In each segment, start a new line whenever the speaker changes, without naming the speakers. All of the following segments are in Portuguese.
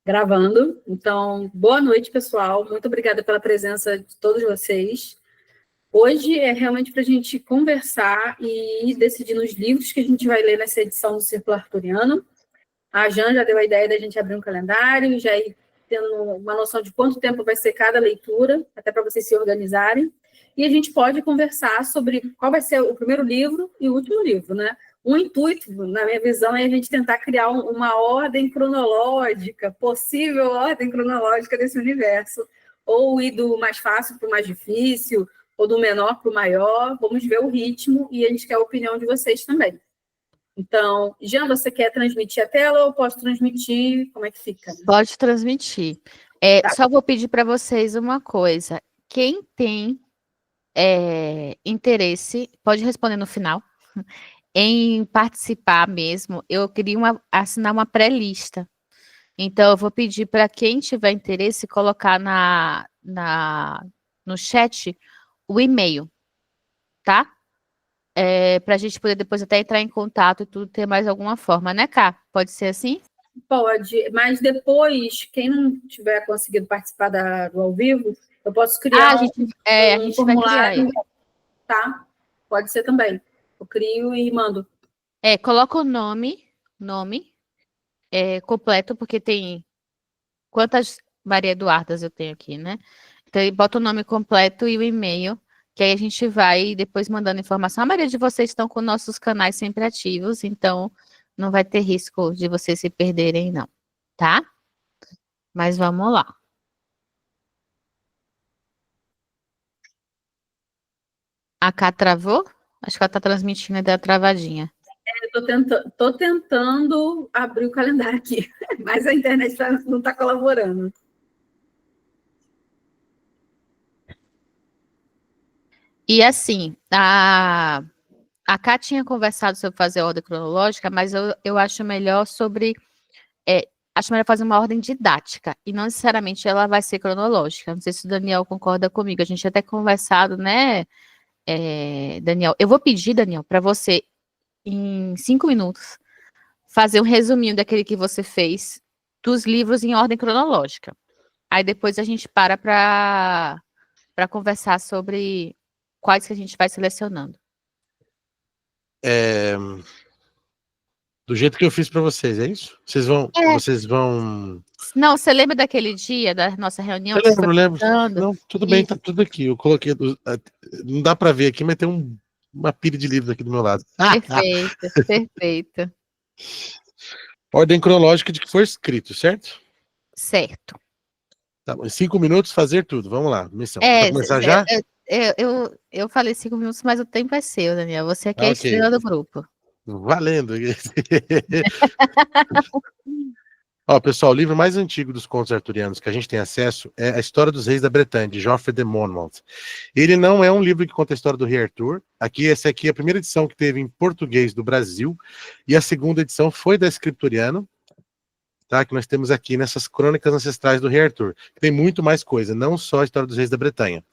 Gravando. Então, boa noite, pessoal. Muito obrigada pela presença de todos vocês. Hoje é realmente para a gente conversar e decidir nos livros que a gente vai ler nessa edição do Círculo Arturiano. A Jan já deu a ideia da gente abrir um calendário, já ir tendo uma noção de quanto tempo vai ser cada leitura, até para vocês se organizarem. E a gente pode conversar sobre qual vai ser o primeiro livro e o último livro, né? O intuito, na minha visão, é a gente tentar criar uma ordem cronológica, possível ordem cronológica desse universo, ou ir do mais fácil para o mais difícil, ou do menor para o maior. Vamos ver o ritmo e a gente quer a opinião de vocês também. Então, Jean, você quer transmitir a tela ou eu posso transmitir? Como é que fica?
Pode transmitir. Só vou pedir para vocês uma coisa. Quem tem interesse, pode responder no final, em participar mesmo, eu queria assinar uma pré-lista. Então, eu vou pedir para quem tiver interesse colocar no chat o e-mail, tá? Para a gente poder depois até entrar em contato e tudo, ter mais alguma forma, né, Cá? Pode ser assim?
Pode, mas depois, quem não tiver conseguido participar do ao vivo, eu posso criar
a gente
formulário, vai criar, tá? Pode ser também. Eu crio e mando.
Coloca o nome completo, porque tem quantas Maria Eduardas eu tenho aqui, né? Então, bota o nome completo e o e-mail, que aí a gente vai depois mandando informação. A maioria de vocês estão com nossos canais sempre ativos, então não vai ter risco de vocês se perderem, não, tá? Mas vamos lá. A Cá travou? Acho que ela está transmitindo e deu a travadinha.
Tô tentando abrir o calendário aqui, mas a internet não está colaborando.
E assim, a Cá tinha conversado sobre fazer a ordem cronológica, mas eu acho melhor acho melhor fazer uma ordem didática, e não necessariamente ela vai ser cronológica. Não sei se o Daniel concorda comigo, a gente até conversado, né, Daniel? Eu vou pedir, Daniel, para você, em 5 minutos, fazer um resuminho daquele que você fez dos livros em ordem cronológica. Aí depois a gente para conversar sobre quais que a gente vai selecionando.
Do jeito que eu fiz para vocês, é isso? Vocês vão...
Não, você lembra daquele dia da nossa reunião?
Eu lembro. Não, tudo bem, tá tudo aqui. Eu coloquei... Não dá para ver aqui, mas tem uma pilha de livros aqui do meu lado.
Perfeito, perfeito.
Ordem cronológica de que foi escrito, certo?
Certo.
Tá bom, em 5 minutos fazer tudo. Vamos lá, missão. Vai começar já?
Eu falei 5 minutos, mas o tempo é seu, Daniel. Você aqui é a estrela do grupo.
Valendo. Ó, pessoal, o livro mais antigo dos contos arturianos que a gente tem acesso é A História dos Reis da Bretanha, de Geoffrey de Monmouth. Ele não é um livro que conta a história do rei Arthur. Essa aqui é a primeira edição que teve em português do Brasil, e a segunda edição foi da Scriptoriano, tá? Que nós temos aqui nessas crônicas ancestrais do rei Arthur. Tem muito mais coisa, não só a História dos Reis da Bretanha.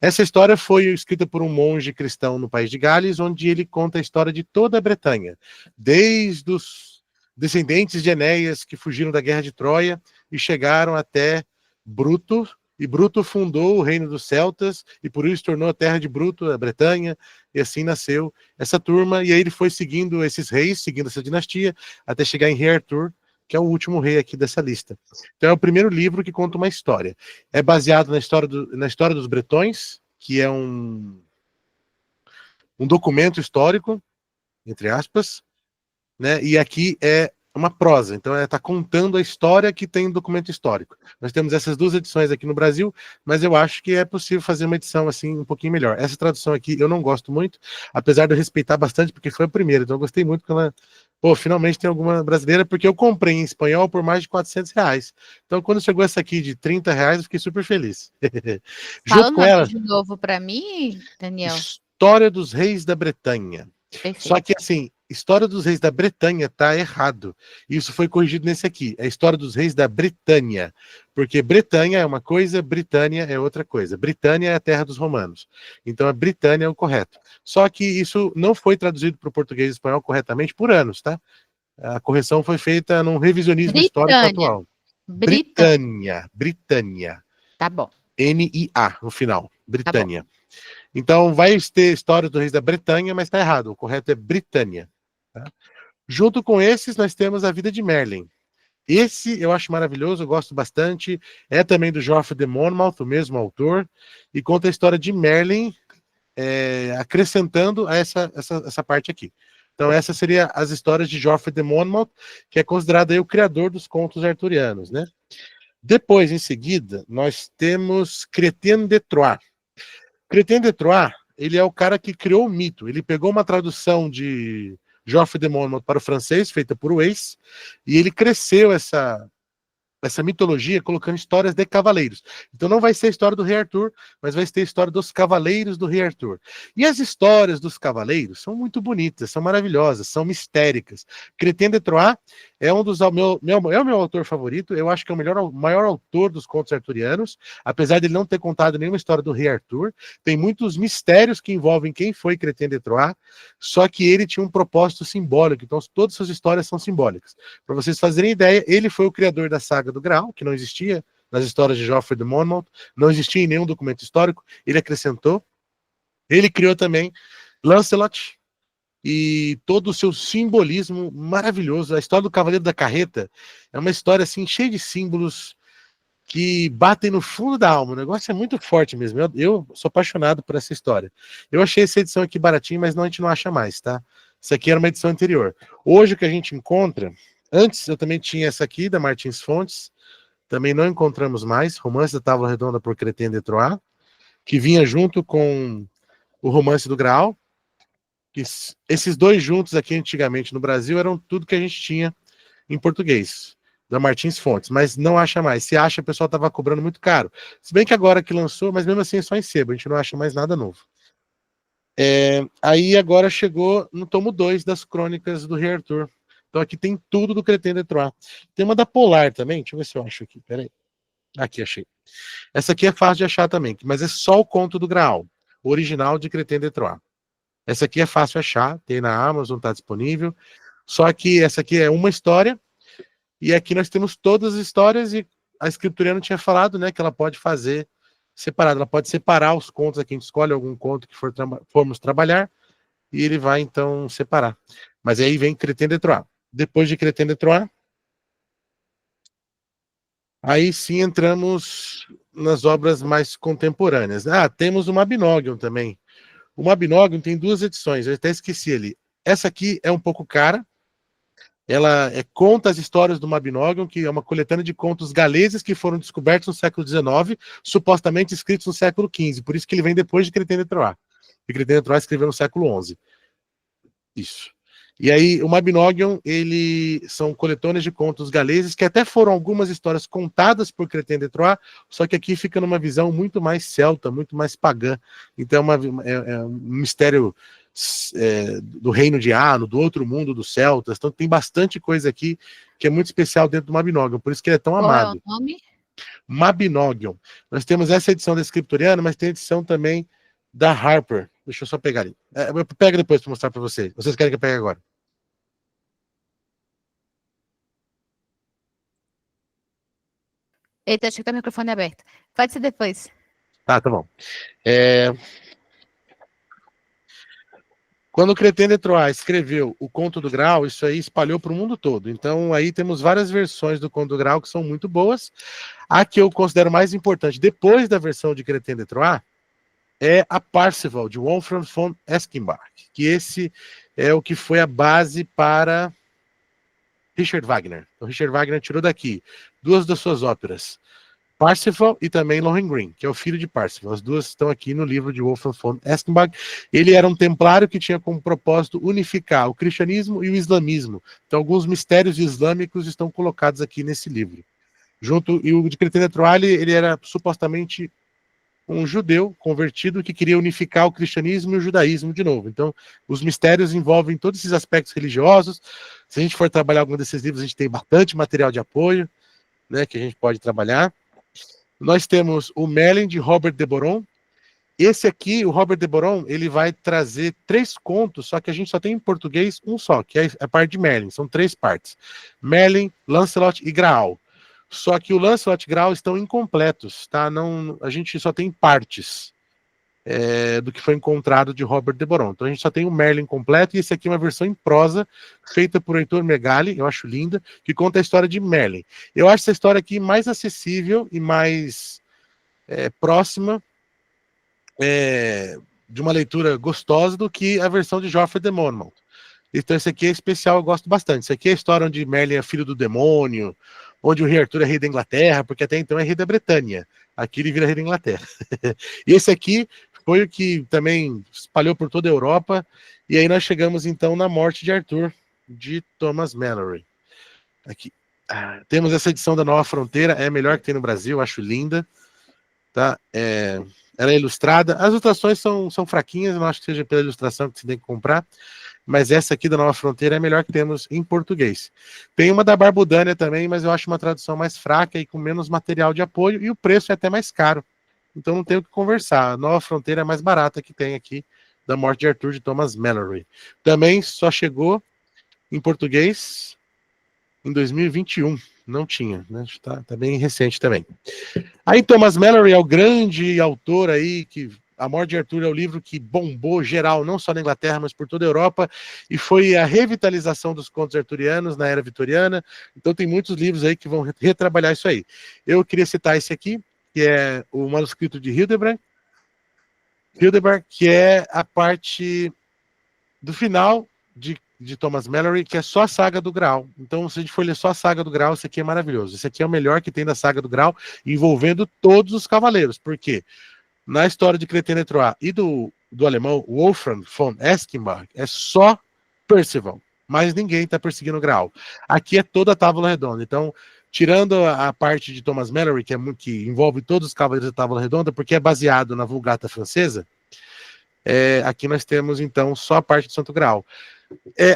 Essa história foi escrita por um monge cristão no país de Gales, onde ele conta a história de toda a Bretanha, desde os descendentes de Enéas que fugiram da guerra de Troia e chegaram até Bruto, e Bruto fundou o reino dos celtas, e por isso tornou a terra de Bruto a Bretanha, e assim nasceu essa turma, e aí ele foi seguindo esses reis, seguindo essa dinastia, até chegar em Rei Arthur, que é o último rei aqui dessa lista. Então é o primeiro livro que conta uma história. É baseado na história dos bretões, que é um documento histórico, entre aspas, né? E aqui é uma prosa, então está contando a história que tem no documento histórico. Nós temos essas duas edições aqui no Brasil, mas eu acho que é possível fazer uma edição assim um pouquinho melhor. Essa tradução aqui eu não gosto muito, apesar de eu respeitar bastante, porque foi a primeira, então eu gostei muito que ela... Pô, finalmente tem alguma brasileira, porque eu comprei em espanhol por mais de R$400. Então quando chegou essa aqui de R$30, eu fiquei super feliz.
Fala o nome de novo para mim, Daniel.
História dos Reis da Bretanha.
Perfeito.
Só que assim, História dos Reis da Bretanha tá errado. Isso foi corrigido nesse aqui. É História dos Reis da Britânia. Porque Bretanha é uma coisa, Britânia é outra coisa. Britânia é a terra dos romanos. Então a Britânia é o correto. Só que isso não foi traduzido para o português e espanhol corretamente por anos, tá? A correção foi feita num revisionismo histórico atual. Britânia.
Tá bom.
N-I-A no final. Britânia. Tá, então vai ter História do Reis da Bretanha, mas está errado. O correto é Britânia. Tá? Junto com esses, nós temos A Vida de Merlin. Esse eu acho maravilhoso, eu gosto bastante. É também do Geoffrey de Monmouth, o mesmo autor, e conta a história de Merlin, acrescentando a essa parte aqui. Então, essa seria as histórias de Geoffrey de Monmouth, que é considerado aí o criador dos contos arturianos, né? Depois, em seguida, nós temos Chrétien de Troyes. Chrétien de Troyes, ele é o cara que criou o mito. Ele pegou uma tradução de Geoffrey de Monmouth para o francês, feita por Weiss, e ele cresceu essa mitologia colocando histórias de cavaleiros. Então não vai ser a história do Rei Arthur, mas vai ter a história dos cavaleiros do Rei Arthur. E as histórias dos cavaleiros são muito bonitas, são maravilhosas, são mistéricas. Chrétien de Troyes é um dos é o meu autor favorito, eu acho que é o maior autor dos contos arturianos, apesar de ele não ter contado nenhuma história do Rei Arthur. Tem muitos mistérios que envolvem quem foi Chrétien de Troyes, só que ele tinha um propósito simbólico, então todas as suas histórias são simbólicas. Para vocês fazerem ideia, ele foi o criador da saga do Graal, que não existia nas histórias de Geoffrey de Monmouth, não existia em nenhum documento histórico, ele acrescentou. Ele criou também Lancelot e todo o seu simbolismo maravilhoso. A história do Cavaleiro da Carreta é uma história assim cheia de símbolos que batem no fundo da alma. O negócio é muito forte mesmo. Eu sou apaixonado por essa história. Eu achei essa edição aqui baratinha, mas a gente não acha mais, tá? Isso aqui era uma edição anterior. Hoje o que a gente encontra, antes eu também tinha essa aqui da Martins Fontes, também não encontramos mais, Romance da Távola Redonda por Chrétien de Troyes, que vinha junto com o Romance do Graal. Esses dois juntos aqui antigamente no Brasil eram tudo que a gente tinha em português, da Martins Fontes, mas não acha mais. Se acha, o pessoal estava cobrando muito caro. Se bem que agora que lançou, mas mesmo assim é só em sebo, a gente não acha mais nada novo. Aí agora chegou no tomo 2 das Crônicas do Rei Arthur. Então aqui tem tudo do Chrétien de Troyes. Tem uma da Polar também, deixa eu ver se eu acho aqui, peraí. Aqui, achei. Essa aqui é fácil de achar também, mas é só o conto do Graal, o original de Chrétien de Troyes. Essa aqui é fácil de achar, tem na Amazon, está disponível. Só que essa aqui é uma história, e aqui nós temos todas as histórias, e a escritoriana tinha falado, né, que ela pode fazer separado, ela pode separar os contos aqui, a gente escolhe algum conto que formos trabalhar, e ele vai, então, separar. Mas aí vem Chrétien de Troyes. Depois de Chrétien de Troyes, aí sim entramos nas obras mais contemporâneas. Temos o Mabinogion também. O Mabinogion tem 2 edições, eu até esqueci ali. Essa aqui é um pouco cara. Ela conta as histórias do Mabinogion, que é uma coletânea de contos galeses que foram descobertos no século XIX, supostamente escritos no século XV. Por isso que ele vem depois de Chrétien de Troyes. E Chrétien de Troyes escreveu no século XI. Isso. E aí, o Mabinogion, são coletâneas de contos galeses, que até foram algumas histórias contadas por Chrétien de Troyes, só que aqui fica numa visão muito mais celta, muito mais pagã. Então é um mistério do reino de Ano, do outro mundo dos celtas. Então tem bastante coisa aqui que é muito especial dentro do Mabinogion, por isso que ele é tão amado.
Qual é o nome?
Mabinogion. Nós temos essa edição da Scriptoriana, mas tem a edição também da Harper. Deixa eu só pegar ali. Eu pego depois para mostrar para vocês. Vocês querem que eu pegue agora?
Eita, acho que tá o microfone aberto. Pode ser depois.
Tá bom. Quando o Chrétien de Troyes escreveu o Conto do Graal, isso aí espalhou para o mundo todo. Então aí temos várias versões do Conto do Graal que são muito boas. A que eu considero mais importante, depois da versão de Chrétien de Troyes, é a Parsifal, de Wolfram von Eschenbach, que esse é o que foi a base para Richard Wagner. Então, Richard Wagner tirou daqui 2 das suas óperas, Parsifal e também Lohengrin, que é o filho de Parsifal. As 2 estão aqui no livro de Wolfram von Eschenbach. Ele era um templário que tinha como propósito unificar o cristianismo e o islamismo. Então, alguns mistérios islâmicos estão colocados aqui nesse livro. E o de Chrétien de Troyes, ele era supostamente um judeu convertido que queria unificar o cristianismo e o judaísmo de novo. Então, os mistérios envolvem todos esses aspectos religiosos. Se a gente for trabalhar algum desses livros, a gente tem bastante material de apoio, né, que a gente pode trabalhar. Nós temos o Merlin, de Robert de Boron, Esse aqui, o Robert de Boron, ele vai trazer 3 contos, só que a gente só tem em português um só, que é a parte de Merlin. São 3 partes. Merlin, Lancelot e Graal. Só que o Lancelot e Graal estão incompletos, tá? Não, a gente só tem partes do que foi encontrado de Robert de Boron. Então a gente só tem o Merlin completo, e esse aqui é uma versão em prosa, feita por Heitor Megali, eu acho linda, que conta a história de Merlin. Eu acho essa história aqui mais acessível e mais próxima de uma leitura gostosa do que a versão de Geoffrey de Monmouth. Então esse aqui é especial, eu gosto bastante. Esse aqui é a história onde Merlin é filho do demônio, onde o rei Arthur é rei da Inglaterra, porque até então é rei da Bretanha. Aqui ele vira rei da Inglaterra. E esse aqui foi o que também espalhou por toda a Europa, e aí nós chegamos então na morte de Arthur, de Thomas Malory. Aqui. Temos essa edição da Nova Fronteira, é a melhor que tem no Brasil, acho linda. Tá? Ela é ilustrada. As ilustrações são fraquinhas, não acho que seja pela ilustração que você tem que comprar, mas essa aqui da Nova Fronteira é a melhor que temos em português. Tem uma da Barbudânia também, mas eu acho uma tradução mais fraca e com menos material de apoio, e o preço é até mais caro. Então não tem o que conversar. A Nova Fronteira é a mais barata que tem aqui, da morte de Arthur, de Thomas Malory. Também só chegou em português em 2021. Não tinha, né? Tá bem recente também. Aí Thomas Malory é o grande autor aí, que A Morte de Arthur é o livro que bombou geral, não só na Inglaterra, mas por toda a Europa, e foi a revitalização dos contos arturianos na era vitoriana. Então tem muitos livros aí que vão retrabalhar isso aí. Eu queria citar esse aqui, que é o manuscrito de Hildebrandt, que é a parte do final de Thomas Malory, que é só a saga do Graal. Então, se a gente for ler só a saga do Graal, esse aqui é maravilhoso. Esse aqui é o melhor que tem da saga do Graal, envolvendo todos os cavaleiros. Por quê? Na história de Cretin et Troyes e do alemão Wolfram von Eschenbach, é só Percival. Mas ninguém está perseguindo o Graal. Aqui é toda a Távola Redonda. Então, tirando a parte de Thomas Malory, que envolve todos os cavaleiros da Távola Redonda, porque é baseado na Vulgata francesa, aqui nós temos, então, só a parte do Santo Graal.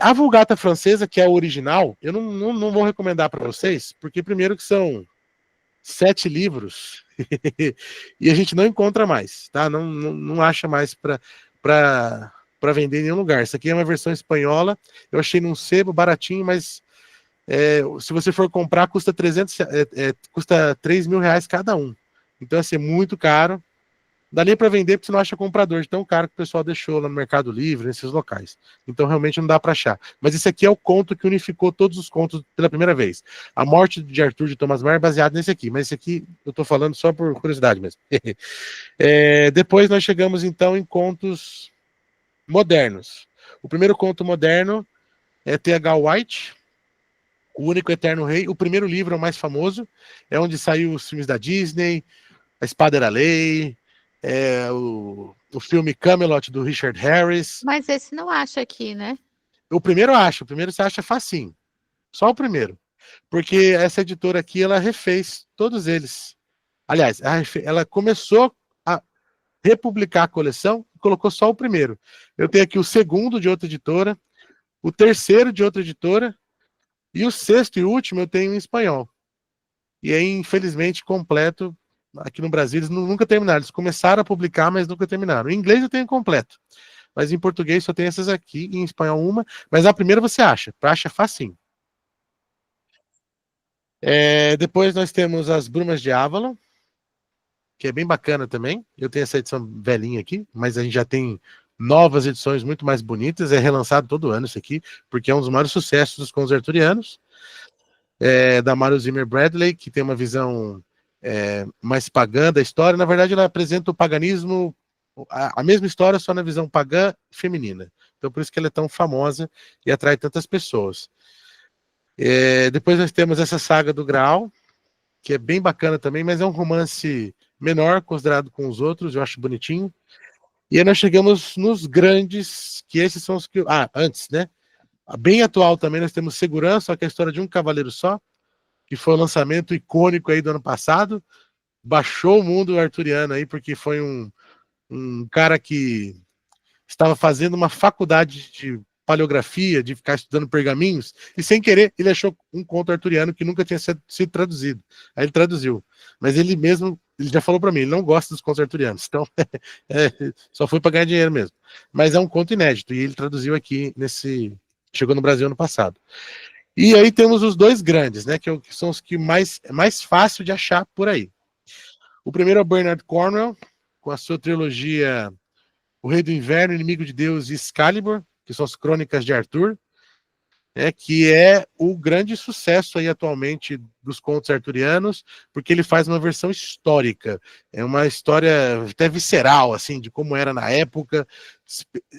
A Vulgata francesa, que é a original, eu não vou recomendar para vocês, porque primeiro que são 7 livros e a gente não encontra mais, tá? Não acha mais para vender em nenhum lugar. Essa aqui é uma versão espanhola, eu achei num sebo baratinho, mas se você for comprar, custa custa 3 mil reais cada um. Então, assim, é muito caro. Dá nem para vender porque você não acha comprador de tão caro que o pessoal deixou lá no Mercado Livre, nesses locais. Então, realmente não dá para achar. Mas esse aqui é o conto que unificou todos os contos pela primeira vez. A Morte de Arthur, de Thomas More, é baseado nesse aqui. Mas esse aqui eu estou falando só por curiosidade mesmo. Depois nós chegamos, então, em contos modernos. O primeiro conto moderno é T.H. White, O Único Eterno Rei. O primeiro livro é o mais famoso. É onde saiu os filmes da Disney, A Espada Era a Lei, o filme Camelot, do Richard Harris.
Mas esse não acha aqui, né?
O primeiro você acha facinho. Só o primeiro. Porque essa editora aqui, ela refez todos eles. Aliás, ela começou a republicar a coleção e colocou só o primeiro. Eu tenho aqui o segundo de outra editora, o terceiro de outra editora, e o sexto e último eu tenho em espanhol. E aí, infelizmente, completo. Aqui no Brasil eles nunca terminaram. Eles começaram a publicar, mas nunca terminaram. Em inglês eu tenho completo. Mas em português só tem essas aqui, em espanhol uma. Mas a primeira você acha facinho. Depois nós temos As Brumas de Avalon, que é bem bacana também. Eu tenho essa edição velhinha aqui, mas a gente já tem novas edições muito mais bonitas. É relançado todo ano isso aqui, porque é um dos maiores sucessos dos contos arturianos. Da Mario Zimmer Bradley, que tem uma visão mais pagã da história. Na verdade, ela apresenta o paganismo, a mesma história, só na visão pagã feminina. Então, por isso que ela é tão famosa e atrai tantas pessoas. Depois nós temos essa saga do Graal, que é bem bacana também, mas é um romance menor, considerado com os outros, eu acho bonitinho. E aí nós chegamos nos grandes, que esses são os que... antes, né? Bem atual também, nós temos Segurança, só que é a história de um cavaleiro só, que foi o lançamento icônico aí do ano passado, baixou o mundo arturiano aí, porque foi um cara que estava fazendo uma faculdade de paleografia, de ficar estudando pergaminhos, e sem querer ele achou um conto arturiano que nunca tinha sido traduzido. Aí ele traduziu. Mas ele mesmo, ele já falou para mim, ele não gosta dos contos arturianos, então só foi para ganhar dinheiro mesmo. Mas é um conto inédito, e ele traduziu aqui chegou no Brasil ano passado. E aí temos os dois grandes, né, que são os que é mais fácil de achar por aí. O primeiro é o Bernard Cornwell, com a sua trilogia O Rei do Inverno, Inimigo de Deus e Excalibur, que são as Crônicas de Arthur, né, que é o grande sucesso aí atualmente dos contos arturianos, porque ele faz uma versão histórica, é uma história até visceral, assim, de como era na época,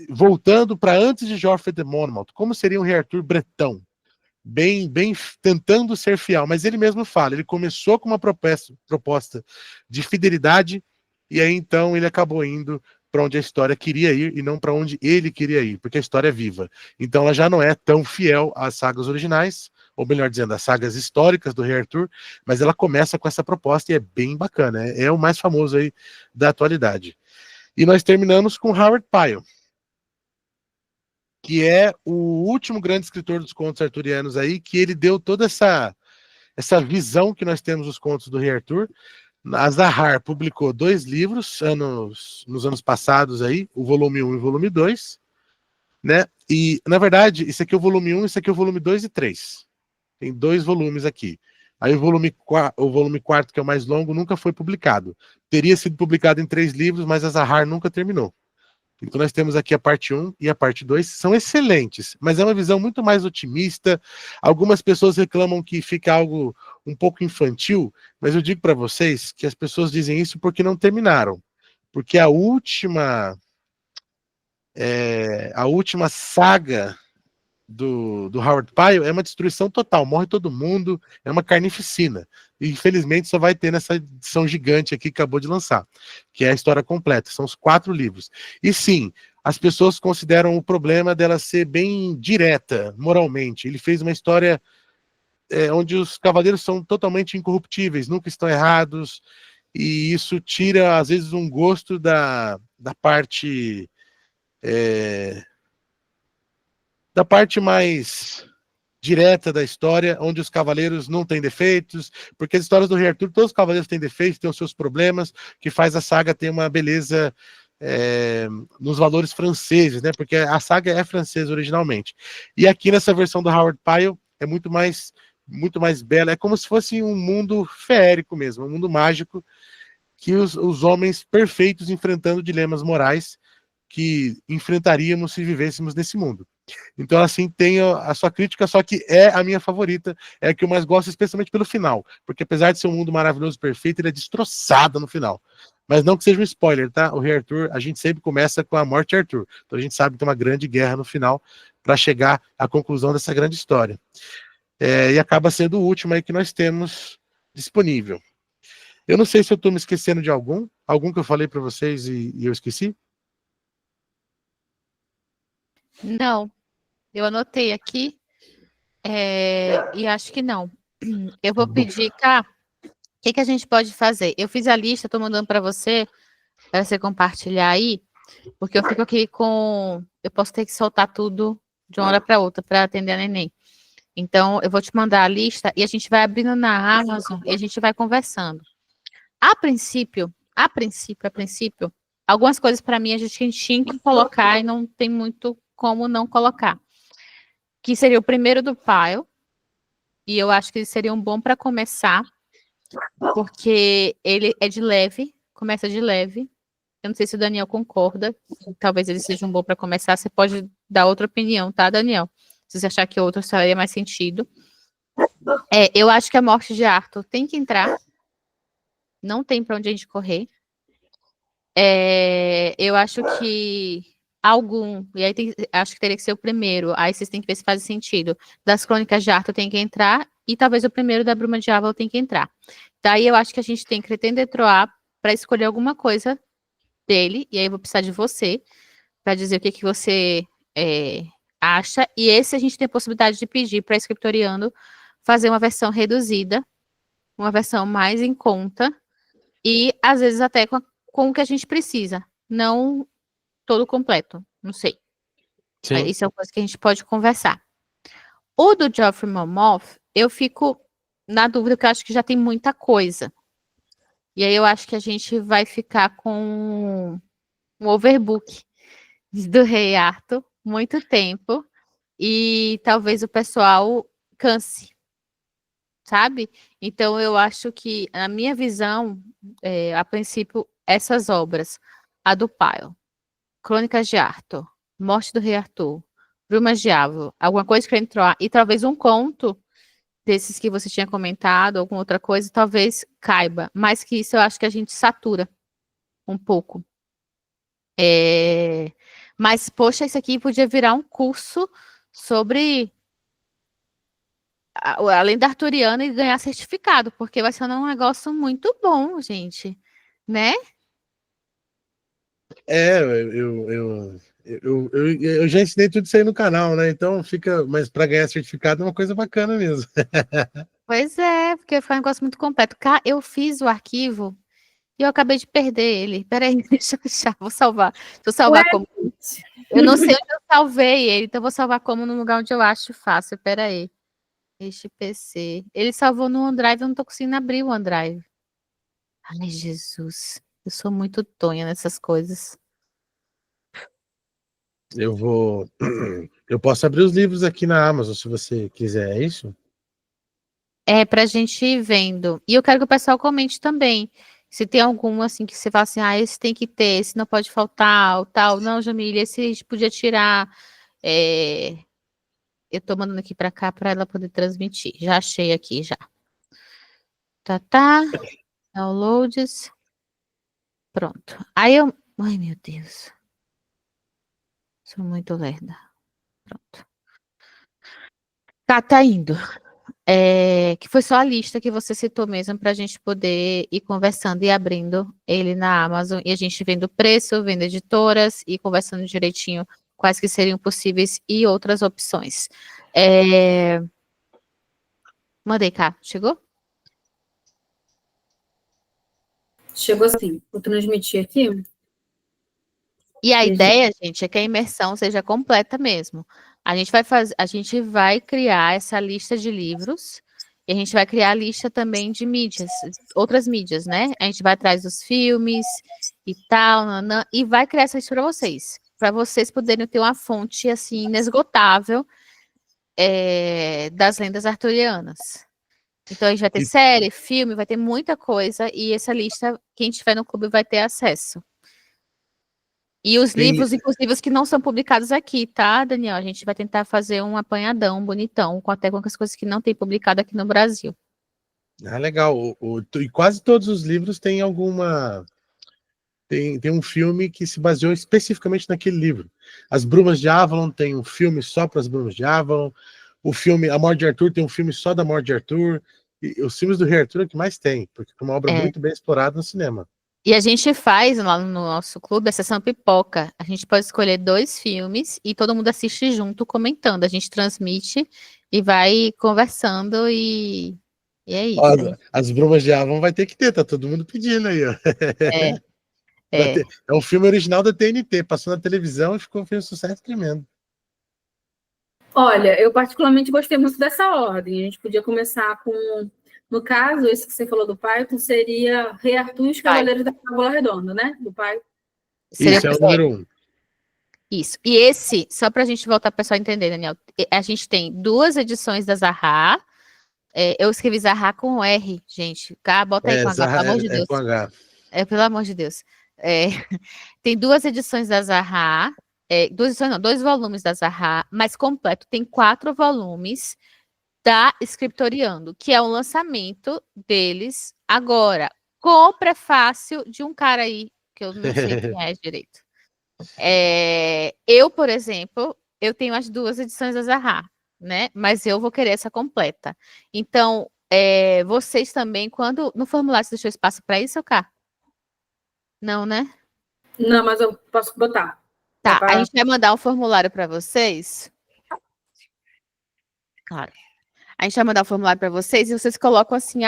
voltando para antes de Joffrey de Monmouth, como seria um rei Arthur bretão, bem tentando ser fiel, mas ele mesmo fala, ele começou com uma proposta de fidelidade, e aí então ele acabou indo para onde a história queria ir e não para onde ele queria ir, porque a história é viva. Então ela já não é tão fiel às sagas originais, ou melhor dizendo, às sagas históricas do Rei Arthur, mas ela começa com essa proposta e é bem bacana, é o mais famoso aí da atualidade. E nós terminamos com Howard Pyle, que é o último grande escritor dos contos arturianos aí, que ele deu toda essa visão que nós temos dos contos do Rei Arthur. A Zahar publicou 2 livros nos anos passados aí, o volume 1 e o volume 2, né? E, na verdade, isso aqui é o volume 1, isso aqui é o volume 2 e 3. Tem 2 volumes aqui. Aí o volume 4, que é o mais longo, nunca foi publicado. Teria sido publicado em 3 livros, mas a Zahar nunca terminou. Então nós temos aqui a parte 1 e a parte 2, são excelentes, mas é uma visão muito mais otimista. Algumas pessoas reclamam que fica algo um pouco infantil, mas eu digo para vocês que as pessoas dizem isso porque não terminaram. Porque a última saga do Howard Pyle é uma destruição total, morre todo mundo, é uma carnificina. E infelizmente só vai ter nessa edição gigante aqui que acabou de lançar, que é a história completa, são os 4 livros. E sim, as pessoas consideram o problema dela ser bem direta, moralmente. Ele fez uma história onde os cavaleiros são totalmente incorruptíveis, nunca estão errados, e isso tira, às vezes, um gosto da parte da parte mais direta da história, onde os cavaleiros não têm defeitos, porque as histórias do Rei Arthur, todos os cavaleiros têm defeitos, têm os seus problemas, que faz a saga ter uma beleza nos valores franceses, né? Porque a saga é francesa originalmente. E aqui nessa versão do Howard Pyle é muito mais bela, é como se fosse um mundo feérico mesmo, um mundo mágico, que os homens perfeitos enfrentando dilemas morais que enfrentaríamos se vivêssemos nesse mundo. Então, assim, tem a sua crítica, só que é a minha favorita, é a que eu mais gosto, especialmente pelo final, porque apesar de ser um mundo maravilhoso e perfeito, ele é destroçado no final. Mas não que seja um spoiler, tá? O Rei Arthur, a gente sempre começa com a morte de Arthur. Então a gente sabe que tem uma grande guerra no final para chegar à conclusão dessa grande história. E acaba sendo o último aí que nós temos disponível. Eu não sei se eu estou me esquecendo de algum que eu falei para vocês e eu esqueci.
Não, eu anotei aqui e acho que não. Eu vou pedir, Cá, o que a gente pode fazer? Eu fiz a lista, estou mandando para você compartilhar aí, porque eu fico aqui eu posso ter que soltar tudo de uma hora para outra para atender a neném. Então, eu vou te mandar a lista e a gente vai abrindo na Amazon e a gente vai conversando. A princípio, algumas coisas para mim a gente tinha que colocar e não tem muito como não colocar. Que seria o primeiro do Pyle, e eu acho que seria um bom para começar, porque ele é de leve, começa de leve. Eu não sei se o Daniel concorda, talvez ele seja um bom para começar. Você pode dar outra opinião, tá, Daniel? Se você achar que outro faria mais sentido. Eu acho que a morte de Arthur tem que entrar. Não tem para onde a gente correr. Eu acho que e aí acho que teria que ser o primeiro. Aí vocês têm que ver se faz sentido. Das Crônicas de Arthur tem que entrar. E talvez o primeiro da Bruma de Ávila tem que entrar. Daí eu acho que a gente tem Cretem de Troyes para escolher alguma coisa dele. E aí eu vou precisar de você para dizer o que você acha. E esse a gente tem a possibilidade de pedir para Scriptoriano fazer uma versão reduzida, uma versão mais em conta, e às vezes até com o que a gente precisa, não todo completo, não sei.
Sim.
Isso é uma coisa que a gente pode conversar. O do Geoffrey Monmouth, eu fico na dúvida, porque eu acho que já tem muita coisa. E aí eu acho que a gente vai ficar com um overbook do Rei Arthur, muito tempo, e talvez o pessoal canse, sabe? Então eu acho que, na minha visão, a princípio, essas obras, a do Pyle, Crônicas de Arthur, Morte do Rei Arthur, Brumas de Ávila, alguma coisa que entrou, e talvez um conto desses que você tinha comentado, alguma outra coisa, talvez caiba. Mais que isso, eu acho que a gente satura um pouco. Mas, poxa, isso aqui podia virar um curso sobre a lenda arturiana e ganhar certificado, porque vai ser um negócio muito bom, gente, né?
Eu já ensinei tudo isso aí no canal, né? Então fica, mas para ganhar certificado é uma coisa bacana mesmo.
Pois é, porque foi um negócio muito completo. Eu fiz o arquivo e eu acabei de perder ele. Peraí, deixa eu achar, vou salvar. Deixa eu
Ué,
salvar como. Eu não sei onde eu salvei ele, então eu vou salvar como no lugar onde eu acho fácil. Peraí. Este PC. Ele salvou no OneDrive, eu não tô conseguindo abrir o OneDrive. Ai, Jesus. Eu sou muito tonha nessas coisas.
Eu vou. Eu posso abrir os livros aqui na Amazon, se você quiser, é isso?
É pra gente ir vendo. E eu quero que o pessoal comente também. Se tem algum assim que você fala assim, esse tem que ter, esse não pode faltar, ou tal. Não, Jamília, esse a gente podia tirar. É, eu tô mandando aqui pra cá pra ela poder transmitir. Já achei aqui, já. Tá. Downloads. Pronto. Aí eu. Ai, meu Deus. Sou muito lerda. Pronto. Tá indo. Que foi só a lista que você citou mesmo para a gente poder ir conversando e abrindo ele na Amazon e a gente vendo o preço, vendo editoras e conversando direitinho quais que seriam possíveis e outras opções. Mandei cá, chegou?
chegou assim, vou transmitir aqui.
E a
E a gente-
ideia, gente, é que a imersão seja completa mesmo. A gente vai criar essa lista de livros e a gente vai criar a lista também de mídias, outras mídias, né? A gente vai atrás dos filmes e tal, nanã, e vai criar essa lista para vocês poderem ter uma fonte assim inesgotável das lendas arturianas. Então a gente vai ter
E,
série, filme, vai ter muita coisa e essa lista quem estiver no clube vai ter acesso. E os
tem,
livros, inclusive, os que não são publicados aqui, tá, Daniel? A gente vai tentar fazer um apanhadão bonitão, até com as coisas que não tem publicado aqui no Brasil.
legal. E quase todos os livros têm alguma. Tem um filme que se baseou especificamente naquele livro. As Brumas de Avalon tem um filme só para as Brumas de Avalon. O filme A Morte de Arthur tem um filme só da Morte de Arthur. E os filmes do Rei Arthur é o que mais tem, porque é uma obra
É.
muito bem explorada no cinema.
E a gente faz lá no nosso clube a sessão pipoca. A gente pode escolher 2 filmes e todo mundo assiste junto, comentando. A gente transmite e vai conversando e é
Ó,
isso.
as Brumas de Avalon vai ter que ter, tá todo mundo pedindo aí, ó.
É, é.
É um filme original da TNT, passou na televisão e ficou um sucesso tremendo.
Olha, eu particularmente gostei muito dessa ordem. A gente podia começar com, no caso, esse que você falou do Python, seria Rei Arthur e os
Vai.
Cavaleiros da Tábua Redonda, né? Do Python.
Isso é o número 1.
Isso. E esse, só para a gente voltar para o pessoal entender, Daniel, a gente tem 2 edições da Zahra. Eu escrevi Zahra com R, gente. Bota aí com H, pelo amor de Deus.
Com H.
Pelo amor de Deus. Tem 2 edições da Zahra. 2 edições, não, 2 volumes da Zahra, mas completo. Tem 4 volumes da Scriptoriando, que é o lançamento deles agora, com o prefácio de um cara aí, que eu não sei quem é direito. Eu, por exemplo, eu tenho as 2 edições da Zahra, né? Mas eu vou querer essa completa. Então, vocês também, quando no formulário você deixou espaço para isso, Cá? Não, né?
Não, mas eu posso botar.
Tá, a gente vai mandar um formulário para vocês. Claro. A gente vai mandar um formulário para vocês e vocês colocam assim,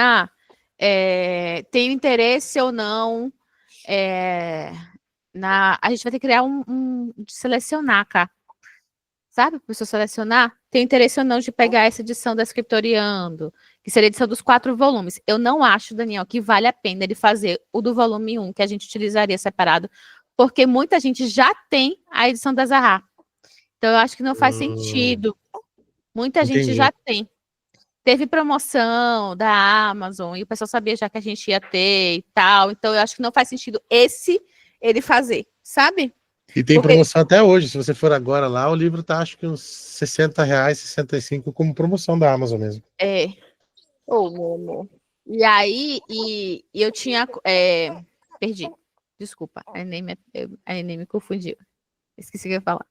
tem interesse ou não a gente vai ter que criar de selecionar, cá. sabe? Para a pessoa selecionar. Tem interesse ou não de pegar essa edição da Scriptoriando, que seria a edição dos 4 volumes. Eu não acho, Daniel, que vale a pena ele fazer o do volume 1, que a gente utilizaria separado, porque muita gente já tem a edição da Zahar. Então, eu acho que não faz sentido. Muita gente já tem. Teve promoção da Amazon e o pessoal sabia já que a gente ia ter e tal. Então, eu acho que não faz sentido ele fazer, sabe?
E tem promoção até hoje. Se você for agora lá, o livro tá acho que uns R$60, 65 como promoção da Amazon mesmo.
É. Meu amor. E aí, eu tinha... perdi. Desculpa, a Enem me confundiu. Esqueci o que eu ia falar.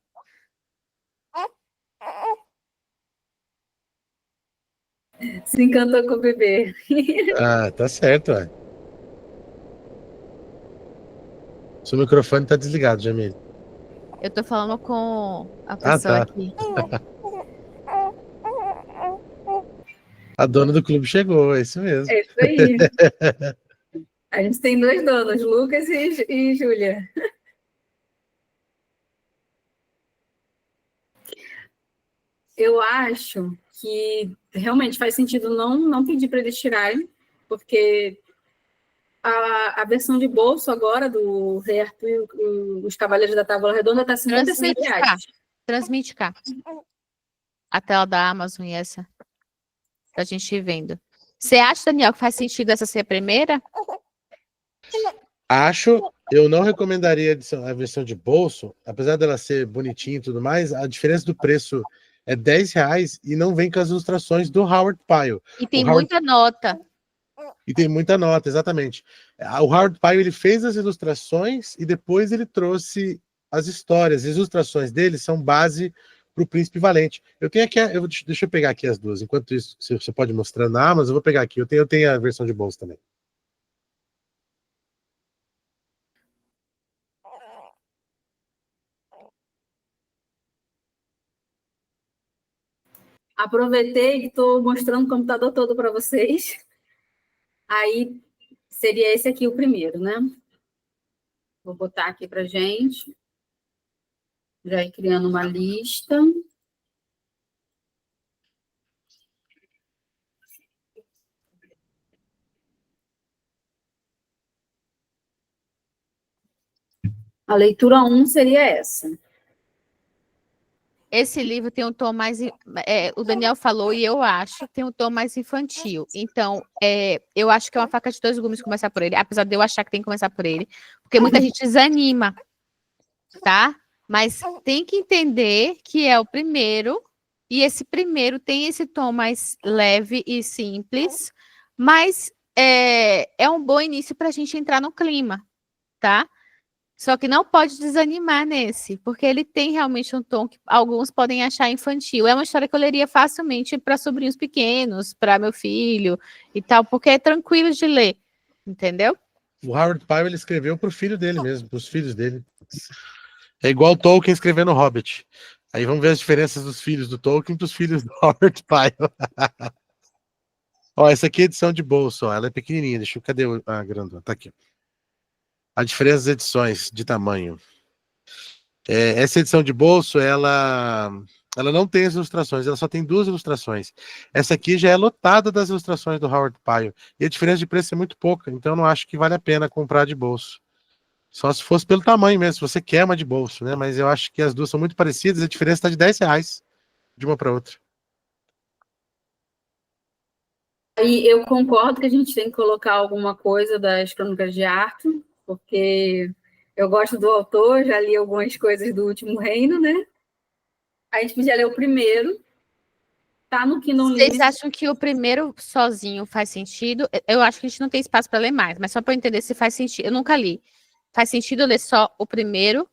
Se encantou com o bebê.
Ah, tá certo, ué. Seu microfone tá desligado, Jamile.
Eu tô falando com a pessoa aqui.
A dona do clube chegou, é isso mesmo.
É isso aí. A gente tem 2 donos, Lucas e Júlia. Eu acho que realmente faz sentido não pedir para eles tirarem, porque a versão de bolso agora do Rei Arthur e os Cavaleiros da Távola Redonda está R$56.
Transmite cá. A tela da Amazon e essa. Pra gente ir vendo. Você acha, Daniel, que faz sentido essa ser a primeira?
Acho. Eu não recomendaria a versão de bolso, apesar dela ser bonitinha e tudo mais, a diferença do preço é R$10 e não vem com as ilustrações do Howard Pyle.
E tem muita nota.
E tem muita nota, exatamente. O Howard Pyle ele fez as ilustrações e depois ele trouxe as histórias. As ilustrações dele são base para o Príncipe Valente. Eu tenho aqui, deixa eu pegar aqui as duas. Enquanto isso, você pode mostrar na Amazon, eu vou pegar aqui. Eu tenho a versão de bolso também.
Aproveitei e estou mostrando o computador todo para vocês. Aí seria esse aqui o primeiro, né? Vou botar aqui para gente. Já ir criando uma lista. A leitura 1 seria essa.
Esse livro tem um tom mais... o Daniel falou e eu acho tem um tom mais infantil. Então, eu acho que é uma faca de 2 gumes começar por ele, apesar de eu achar que tem que começar por ele, porque muita gente desanima, tá? Mas tem que entender que é o primeiro, e esse primeiro tem esse tom mais leve e simples, mas é um bom início para a gente entrar no clima, tá? Só que não pode desanimar nesse, porque ele tem realmente um tom que alguns podem achar infantil. É uma história que eu leria facilmente para sobrinhos pequenos, para meu filho e tal, porque é tranquilo de ler, entendeu?
O Howard Pyle ele escreveu para o filho dele mesmo, para os filhos dele. É igual Tolkien escrevendo Hobbit. Aí vamos ver as diferenças dos filhos do Tolkien para os filhos do Howard Pyle. Ó, essa aqui é a edição de bolso, ó, ela é pequenininha. Cadê a grandona? Tá aqui. A diferença das edições de tamanho. Essa edição de bolso, ela não tem as ilustrações, ela só tem 2 ilustrações. Essa aqui já é lotada das ilustrações do Howard Pyle. E a diferença de preço é muito pouca, então eu não acho que vale a pena comprar de bolso. Só se fosse pelo tamanho mesmo, se você quer uma de bolso, né? Mas eu acho que as duas são muito parecidas, a diferença está de R$10 de uma para outra.
Aí eu concordo que a gente tem que colocar alguma coisa das Crônicas de Arthur, porque eu gosto do autor, já li algumas coisas do Último Reino, né? A gente podia ler o primeiro. Tá no Kindle Unlimited.
Vocês acham que o primeiro sozinho faz sentido? Eu acho que a gente não tem espaço para ler mais, mas só para eu entender se faz sentido. Eu nunca li. Faz sentido eu ler só o primeiro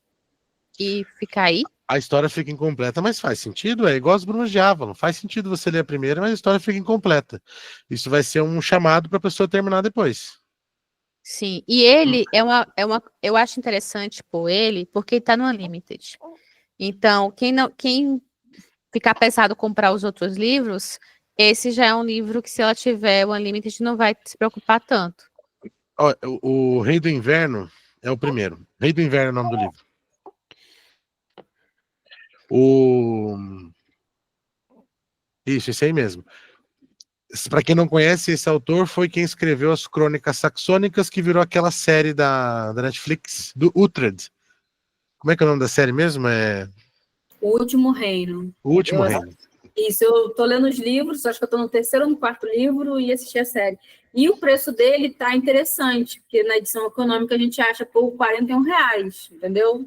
e ficar aí?
A história fica incompleta, mas faz sentido, é igual as Brumas de Avalon. Faz sentido você ler a primeira, mas a história fica incompleta. Isso vai ser um chamado para a pessoa terminar depois.
Sim, e ele eu acho interessante por ele, porque ele tá no Unlimited. Então, quem ficar pesado comprar os outros livros, esse já é um livro que se ela tiver o Unlimited não vai se preocupar tanto.
Ó, o Rei do Inverno é o primeiro. Rei do Inverno é o nome do livro. Isso, esse aí mesmo. Para quem não conhece, esse autor foi quem escreveu as Crônicas Saxônicas, que virou aquela série da Netflix, do Uhtred. Como é que é o nome da série mesmo?
O Último Reino.
O Último Reino.
Isso, eu tô lendo os livros, acho que eu tô no 3º ou no 4º livro e assisti a série. E o preço dele tá interessante, porque na edição econômica a gente acha por R$41, entendeu?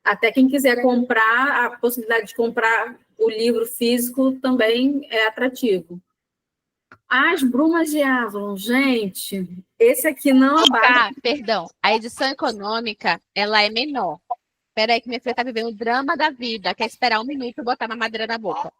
Até quem quiser comprar, a possibilidade de comprar o livro físico também é atrativo. As Brumas de Avalon, gente, esse aqui não abaixa.
Perdão, a edição econômica, ela é menor. Peraí que minha filha tá vivendo o drama da vida, quer esperar 1 minuto e botar uma madeira na boca.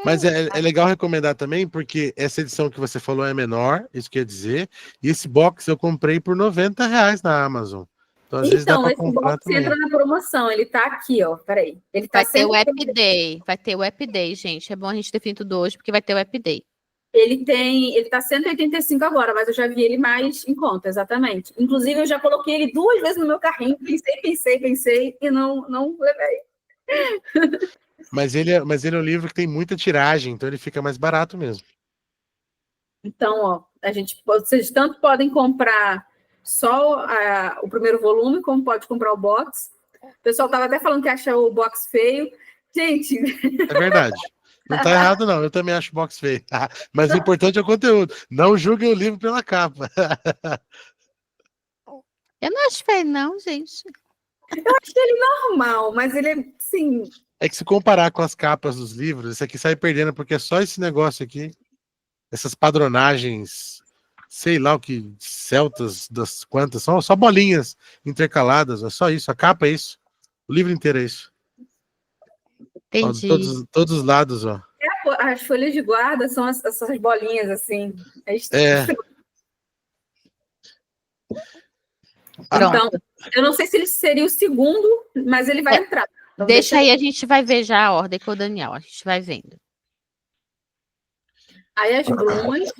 Mas é legal recomendar também, porque essa edição que você falou é menor, isso quer dizer, e esse box eu comprei por R$90 na Amazon. Então, às vezes dá para comprar
esse box entra na promoção, ele tá aqui, ó, peraí. Ele tá
vai ter o App Day, gente. É bom a gente definir tudo hoje, porque vai ter o App Day.
Ele tá 185 agora, mas eu já vi ele mais em conta, exatamente. Inclusive, eu já coloquei ele 2 vezes no meu carrinho, pensei, e não levei.
Mas ele é um livro que tem muita tiragem, então ele fica mais barato mesmo.
Então, ó, vocês tanto podem comprar só o primeiro volume, como pode comprar o box. O pessoal estava até falando que acha o box feio. Gente...
É verdade. Não está errado, não. Eu também acho o box feio. Mas o importante é o conteúdo. Não julguem o livro pela capa.
Eu não acho feio, não, gente.
Eu acho ele normal, mas ele é, sim...
É que se comparar com as capas dos livros, esse aqui sai perdendo, porque é só esse negócio aqui. Essas padronagens, sei lá o que, celtas das quantas, só bolinhas intercaladas, é só isso. A capa é isso. O livro inteiro é isso.
Entendi.
Ó, todos os lados, ó.
As folhas de guarda são essas bolinhas, assim. Então, eu não sei se ele seria o segundo, mas ele vai entrar. Então,
deixa aí, a gente vai ver já a ordem com o Daniel. A gente vai vendo.
Aí as Brumas,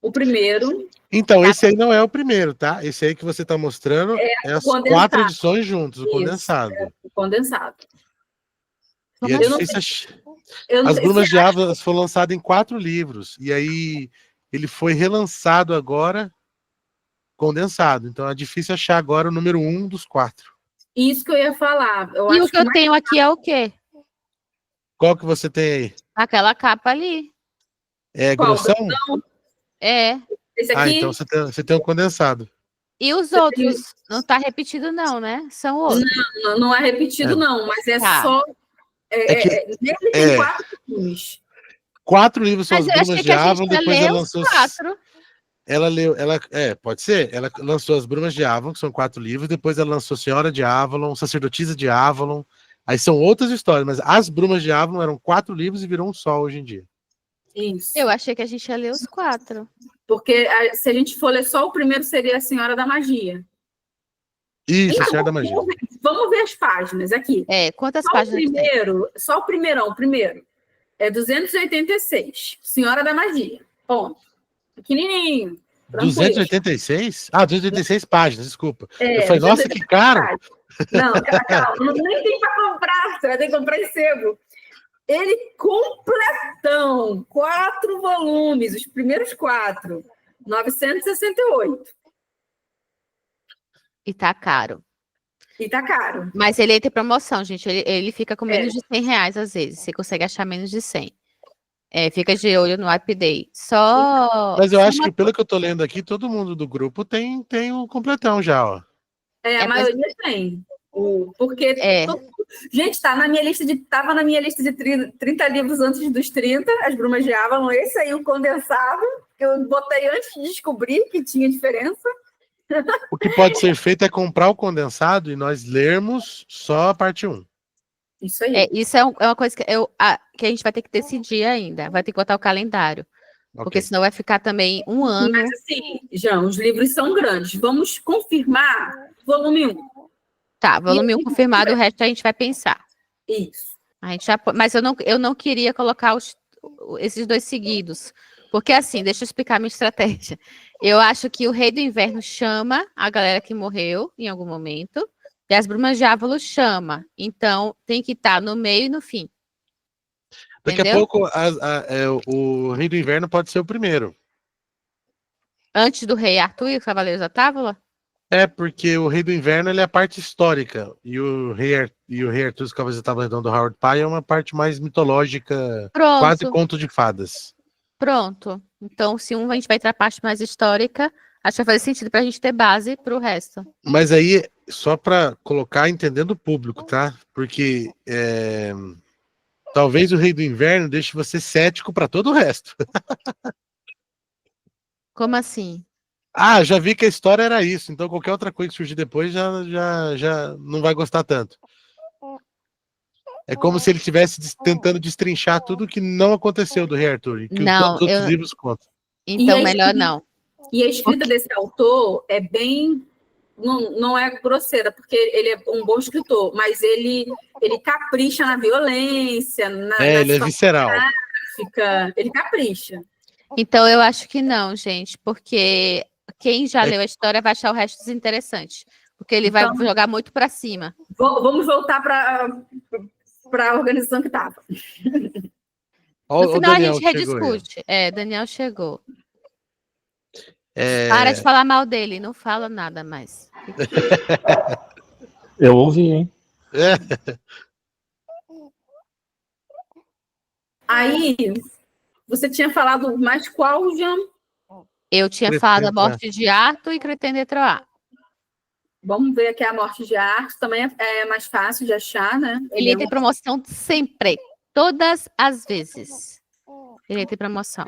o primeiro.
Então, esse aí não é o primeiro, tá? Esse aí que você está mostrando é as 4 edições juntos, o condensado.
O condensado.
E é difícil. As Brumas de Avalon foram lançadas em 4 livros, e aí ele foi relançado agora, condensado. Então é difícil achar agora o número 1 dos 4.
Isso que eu ia falar.
E o que eu tenho aqui é o quê?
Qual que você tem aí?
Aquela capa ali.
É grossão?
É.
Esse aqui?
Então você tem um condensado.
E os outros? Não tá repetido não, né? São outros.
Não é repetido não, mas é só... Nele tem 4 filmes.
4 livros são as Brumas de Avalon, depois ela lançou...
4.
Pode ser. Ela lançou as Brumas de Avalon, que são 4 livros, depois ela lançou Senhora de Avalon, Sacerdotisa de Avalon, aí são outras histórias, mas as Brumas de Avalon eram 4 livros e virou um só hoje em dia.
Isso.
Eu achei que a gente ia ler os 4.
Porque se a gente for ler só o primeiro, seria a Senhora da Magia.
Isso, a Senhora da Magia.
Vamos ver as páginas aqui.
Quantas páginas tem?
Só o primeiro. É 286. Senhora da Magia. Ponto. Pequenininho.
286? 286 páginas, desculpa. Eu falei, nossa, que caro!
Não, calma, nem tem para comprar, você vai ter que comprar em sebo. Ele completão, 4 volumes, os primeiros 4, 968.
E tá caro. Mas ele tem promoção, gente. Ele fica com menos de R$100 às vezes. Você consegue achar menos de 100. Fica de olho no App Day.
Mas eu acho que, pelo que eu tô lendo aqui, todo mundo do grupo tem o completão já, ó.
A maioria tem. Porque, gente, tava na minha lista de 30 livros antes dos 30, As Brumas de Avalon, esse aí, o condensado, que eu botei antes de descobrir que tinha diferença.
O que pode ser feito é comprar o condensado e nós lermos só a parte 1.
Isso aí.
Isso é uma coisa que a gente vai ter que decidir ainda. Vai ter que botar o calendário. Okay. Porque senão vai ficar também um ano.
Mas assim, João, os livros são grandes. Vamos confirmar volume 1.
Tá, volume 1 confirmado, o resto a gente vai pensar.
Isso.
Mas eu não queria colocar esses 2 seguidos. Porque assim, deixa eu explicar a minha estratégia. Eu acho que o Rei do Inverno chama a galera que morreu em algum momento, e as Brumas de Ávalo chama. Então, tem que estar no meio e no fim.
Daqui a
Entendeu?
pouco o Rei do Inverno pode ser o primeiro.
Antes do Rei Arthur e os Cavaleiros da Távola?
É, porque o Rei do Inverno ele é a parte histórica, e o Rei Arthur e os Cavaleiros da Távola Redonda do Howard Pyle é uma parte mais mitológica, quase
Pronto,
conto de fadas.
pronto. Então, se a gente vai para a parte mais histórica, acho que vai fazer sentido para a gente ter base para o resto.
Mas aí, só para colocar entendendo o público, tá? Porque talvez o Rei do Inverno deixe você cético para todo o resto.
Como assim?
Ah, já vi que a história era isso, então qualquer outra coisa que surgir depois já não vai gostar tanto. É como se ele estivesse tentando destrinchar tudo que não aconteceu do Rei Arthur, e que todos
Não,
os outros livros contam.
então
E a
melhor
escrita-
não.
E a escrita desse autor é bem. Não é grosseira, porque ele é um bom escritor, mas ele capricha na violência, na
Ele é
situação
visceral.
gráfica, ele capricha.
Então eu acho que não, gente, porque quem já leu a história vai achar o resto desinteressante, porque ele vai
Então-
jogar muito para cima.
Vamos voltar para a organização que estava.
No final a gente
chegou aí, ó.
rediscute. Daniel chegou.
É,
Para de falar mal dele, não fala nada mais.
Eu ouvi, hein?
Aí, você tinha falado mais qual, Jean?
Eu tinha
Cretem
falado a
de Troyes.
morte de Arthur e Cretem de Troyes.
Vamos ver aqui a morte de Arthur. Também é mais fácil de achar, né?
Ele tem promoção sempre, todas as vezes. Ele tem promoção.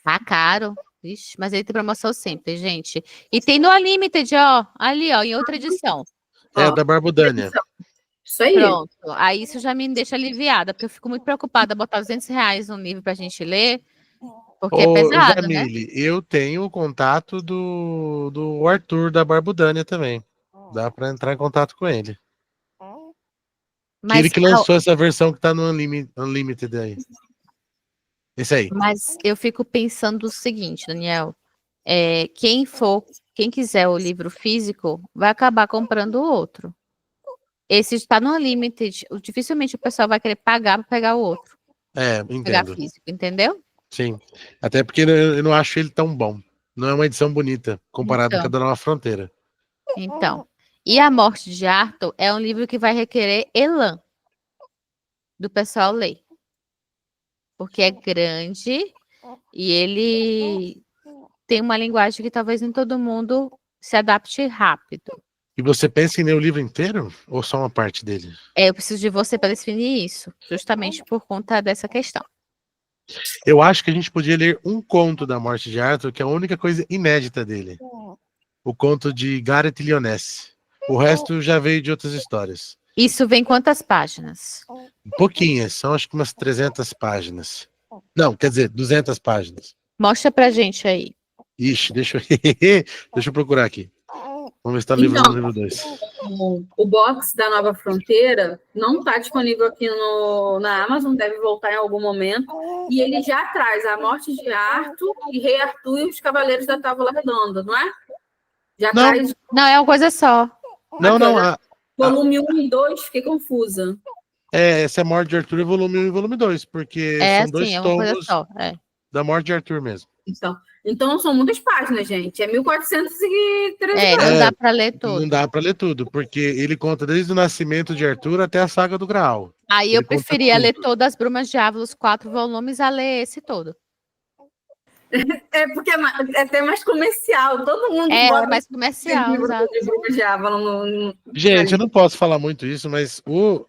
Tá caro. Vixe, mas ele tem promoção sempre, gente. E tem no Unlimited, ó. Ali, ó, em outra edição.
É da Barbudânia.
Isso aí.
Pronto. Aí isso já me deixa aliviada, porque eu fico muito preocupada botar R$200 num livro pra gente ler, porque é pesado, né?
Jamile, eu tenho o contato do Arthur da Barbudânia também. Dá para entrar em contato com ele. Que ele que lançou essa versão que tá no Unlimited aí. Esse aí.
Mas eu fico pensando o seguinte, Daniel. Quem quiser o livro físico, vai acabar comprando o outro. Esse está no Unlimited. Dificilmente o pessoal vai querer pagar para pegar o outro. Pegar
Entendo.
físico, entendeu?
Sim. Até porque eu não acho ele tão bom. Não é uma edição bonita, comparado com a da Nova Fronteira.
Então. E A Morte de Arthur é um livro que vai requerer elan do pessoal ler. Porque é grande e ele tem uma linguagem que talvez nem todo mundo se adapte rápido.
E você pensa em ler o livro inteiro? Ou só uma parte dele?
Eu preciso de você para definir isso, justamente por conta dessa questão.
Eu acho que a gente podia ler um conto da Morte de Arthur, que é a única coisa inédita dele. O conto de Gareth Lyonesse. O resto já veio de outras histórias.
Isso vem quantas páginas?
Pouquinhas, são acho que umas 300 páginas. Não, quer dizer, 200 páginas.
Mostra pra gente aí.
Ixi, deixa eu procurar aqui. Vamos ver se tá no livro 1 ou livro 2.
O box da Nova Fronteira não está disponível aqui na Amazon, deve voltar em algum momento. E ele já traz A Morte de Arthur e Rei Arthur e os Cavaleiros da Távola Redonda, não é? Já
Não.
traz
Não, é uma coisa só.
Não, não.
volume 1 e 2, fiquei confusa.
Essa é a Morte de Arthur, é volume 1 e volume 2, porque são dois
é uma coisa
tomos
só.
da Morte de Arthur mesmo.
Então são muitas páginas, gente. É 1413
não dá para ler tudo.
Não dá para ler tudo, porque ele conta desde o nascimento de Arthur até a saga do Graal.
Aí
ele
eu preferia ler todas as Brumas de Ávila, os 4 volumes, a ler esse todo.
É porque é até mais comercial. Todo mundo
bota mais comercial,
livro
exato.
de Brumas de Ávila
Gente, eu não posso falar muito isso, mas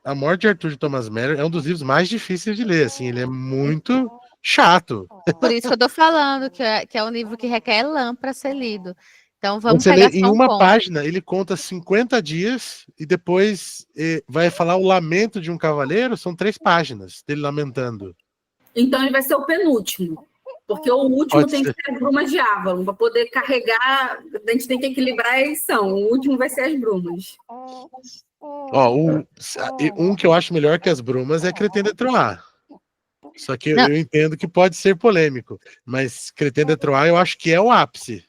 A Morte de Arthur de Thomas Merrill é um dos livros mais difíceis de ler, assim, ele é muito chato.
Por isso que eu tô falando, que é um livro que requer elan para ser lido. Então vamos
Você
pegar
lê, em
só
uma
ponto.
página, ele conta 50 dias e depois vai falar o lamento de um cavaleiro, são 3 páginas dele lamentando.
Então ele vai ser o penúltimo. Porque o último tem que ser Brumas de Avalon, para poder carregar, a gente tem que equilibrar a edição. O último vai ser as Brumas.
Um que eu acho melhor que as Brumas é Cretem de Troyes. Só que
Não.
eu entendo que pode ser polêmico. Mas Cretén de Troyes eu acho que é o ápice.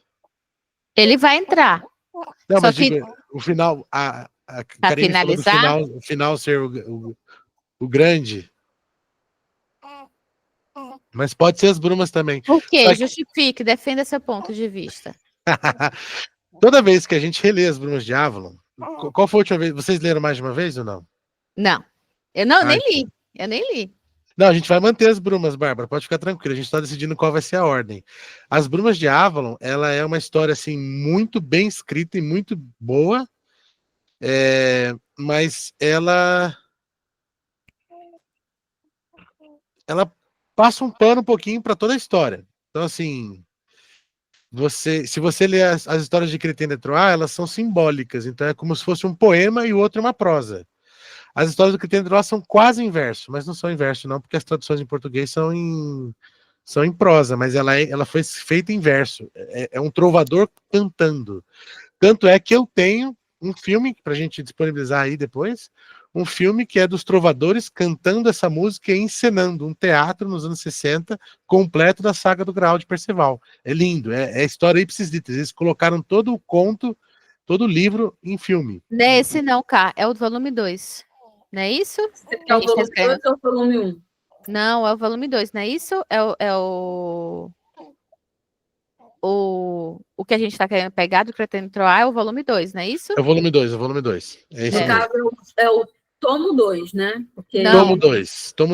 Ele vai entrar.
Não,
Só
mas
que,
digo, o final, a
para
Karine falou do
finalizar,
final, o final ser o grande, mas pode ser as brumas também.
por quê?
Só que
Justifique, defenda seu ponto de vista.
toda vez que a gente relê as brumas de Avalon, qual foi a última vez? Vocês leram mais de uma vez ou não?
Não, eu não,
Ah,
nem li. Eu nem li.
não, a gente vai manter as brumas, Bárbara, pode ficar tranquila, a gente está decidindo qual vai ser a ordem. As Brumas de Avalon, ela é uma história assim muito bem escrita e muito boa, mas ela passa um pano um pouquinho para toda a história. Então assim, se você ler as histórias de Cretén de Troyes, elas são simbólicas, então é como se fosse um poema e o outro uma prosa. As histórias do Cretén de Troyes são quase inverso, mas não são inverso não, porque as traduções em português são em prosa, mas ela foi feita em verso. É um trovador cantando. Tanto é que eu tenho um filme para a gente disponibilizar aí depois, um filme que é dos trovadores cantando essa música e encenando um teatro nos anos 60 completo da saga do Graal de Perceval. É lindo, é história ipsis litteris. Eles colocaram todo o conto, todo o livro em filme.
Não é esse não, Cá. É o volume 2. Não é isso?
Você quer o volume 2 ou o volume 1?
Não, é o volume 2, não é isso? O que a gente está querendo pegar do Cretén de Troyes é o volume 2, não é isso?
É o volume 2, é o volume 2. É isso
No
mesmo.
caso, é o tomo 2, né? Porque,
Não.
Tomo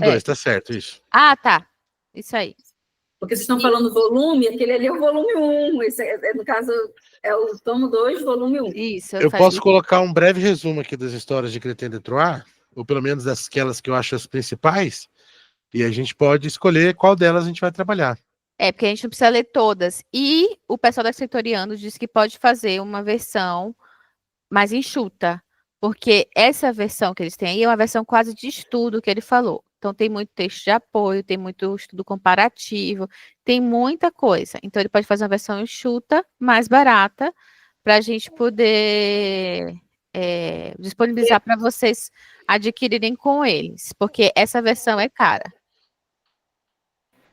2, tá certo, isso.
Ah, tá. Isso aí.
porque vocês estão falando volume, aquele ali é o volume 1. Esse no caso, é o tomo 2, volume 1.
Isso.
Eu posso colocar um breve resumo aqui das histórias de Cretén de Troyes, ou pelo menos daquelas que eu acho as principais, e a gente pode escolher qual delas a gente vai trabalhar.
É, porque a gente não precisa ler todas. E o pessoal da Escritoriano disse que pode fazer uma versão mais enxuta, porque essa versão que eles têm aí é uma versão quase de estudo que ele falou. Então, tem muito texto de apoio, tem muito estudo comparativo, tem muita coisa. Então, ele pode fazer uma versão enxuta, mais barata, para a gente poder disponibilizar para vocês adquirirem com eles, porque essa versão é cara.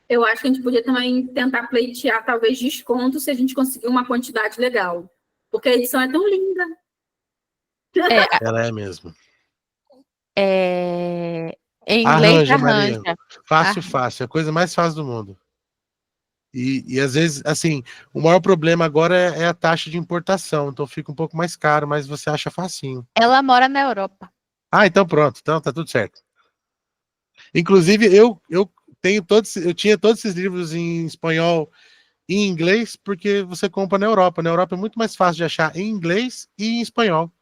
Eu acho que a gente podia também tentar pleitear, talvez, desconto se a gente conseguir uma quantidade legal. Porque a edição é tão linda.
Ela é mesmo.
Em inglês,
Arranja, Maria.
arranja.
Fácil, fácil. É a coisa mais fácil do mundo. E às vezes, assim, o maior problema agora é a taxa de importação. Então fica um pouco mais caro, mas você acha facinho.
Ela mora na Europa.
Ah, então pronto. Então tá tudo certo. Inclusive, eu tinha todos esses livros em espanhol e em inglês, porque você compra na Europa. Na Europa é muito mais fácil de achar em inglês e em espanhol.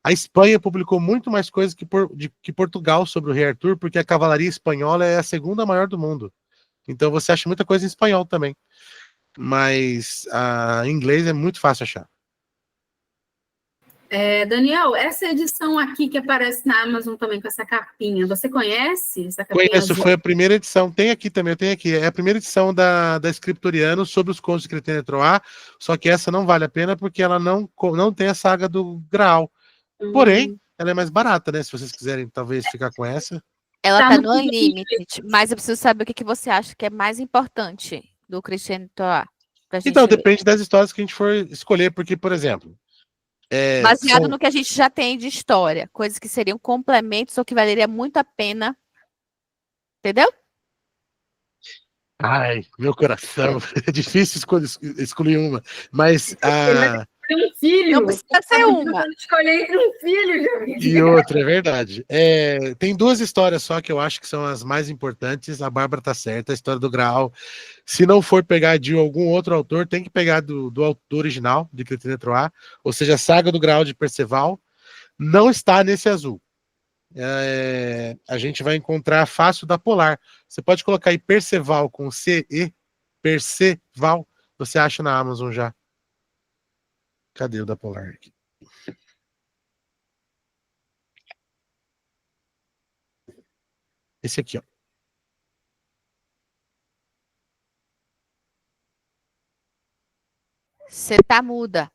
A Espanha publicou muito mais coisas que Portugal sobre o Rei Arthur, porque a cavalaria espanhola é a segunda maior do mundo. Então você acha muita coisa em espanhol também. Mas em inglês é muito fácil achar.
Daniel, essa edição aqui que aparece na Amazon também com essa capinha, você conhece essa capinha?
Conheço, foi a primeira edição. Tem aqui também, eu tenho aqui. É a primeira edição da Scriptoriano sobre os contos de Cretén de Troyes, só que essa não vale a pena porque ela não tem a saga do Graal. Porém, ela é mais barata, né? Se vocês quiserem, talvez, ficar com essa.
Ela
Tá
tá
no
no Unlimited, mas eu preciso saber o que você acha que é mais importante do Cretén de Troyes.
Então, depende das histórias que a gente for escolher, porque, por exemplo.
Baseado no que a gente já tem de história, coisas que seriam complementos ou que valeria muito a pena. Entendeu?
Ai, meu coração. É difícil escolher uma. Mas
Tem um filho.
Não precisa ser uma.
Escolher entre um filho, gente.
E outra, é verdade. Tem duas histórias só que eu acho que são as mais importantes. A Bárbara tá certa, a história do Graal. Se não for pegar de algum outro autor, tem que pegar do autor original, de Cretén de Troyes, ou seja, a saga do Graal de Perceval. Não está nesse azul. A gente vai encontrar fácil da Polar. Você pode colocar aí Perceval com C-E, Perceval, você acha na Amazon já. Cadê o da Polar aqui? Esse aqui, ó.
Você tá muda.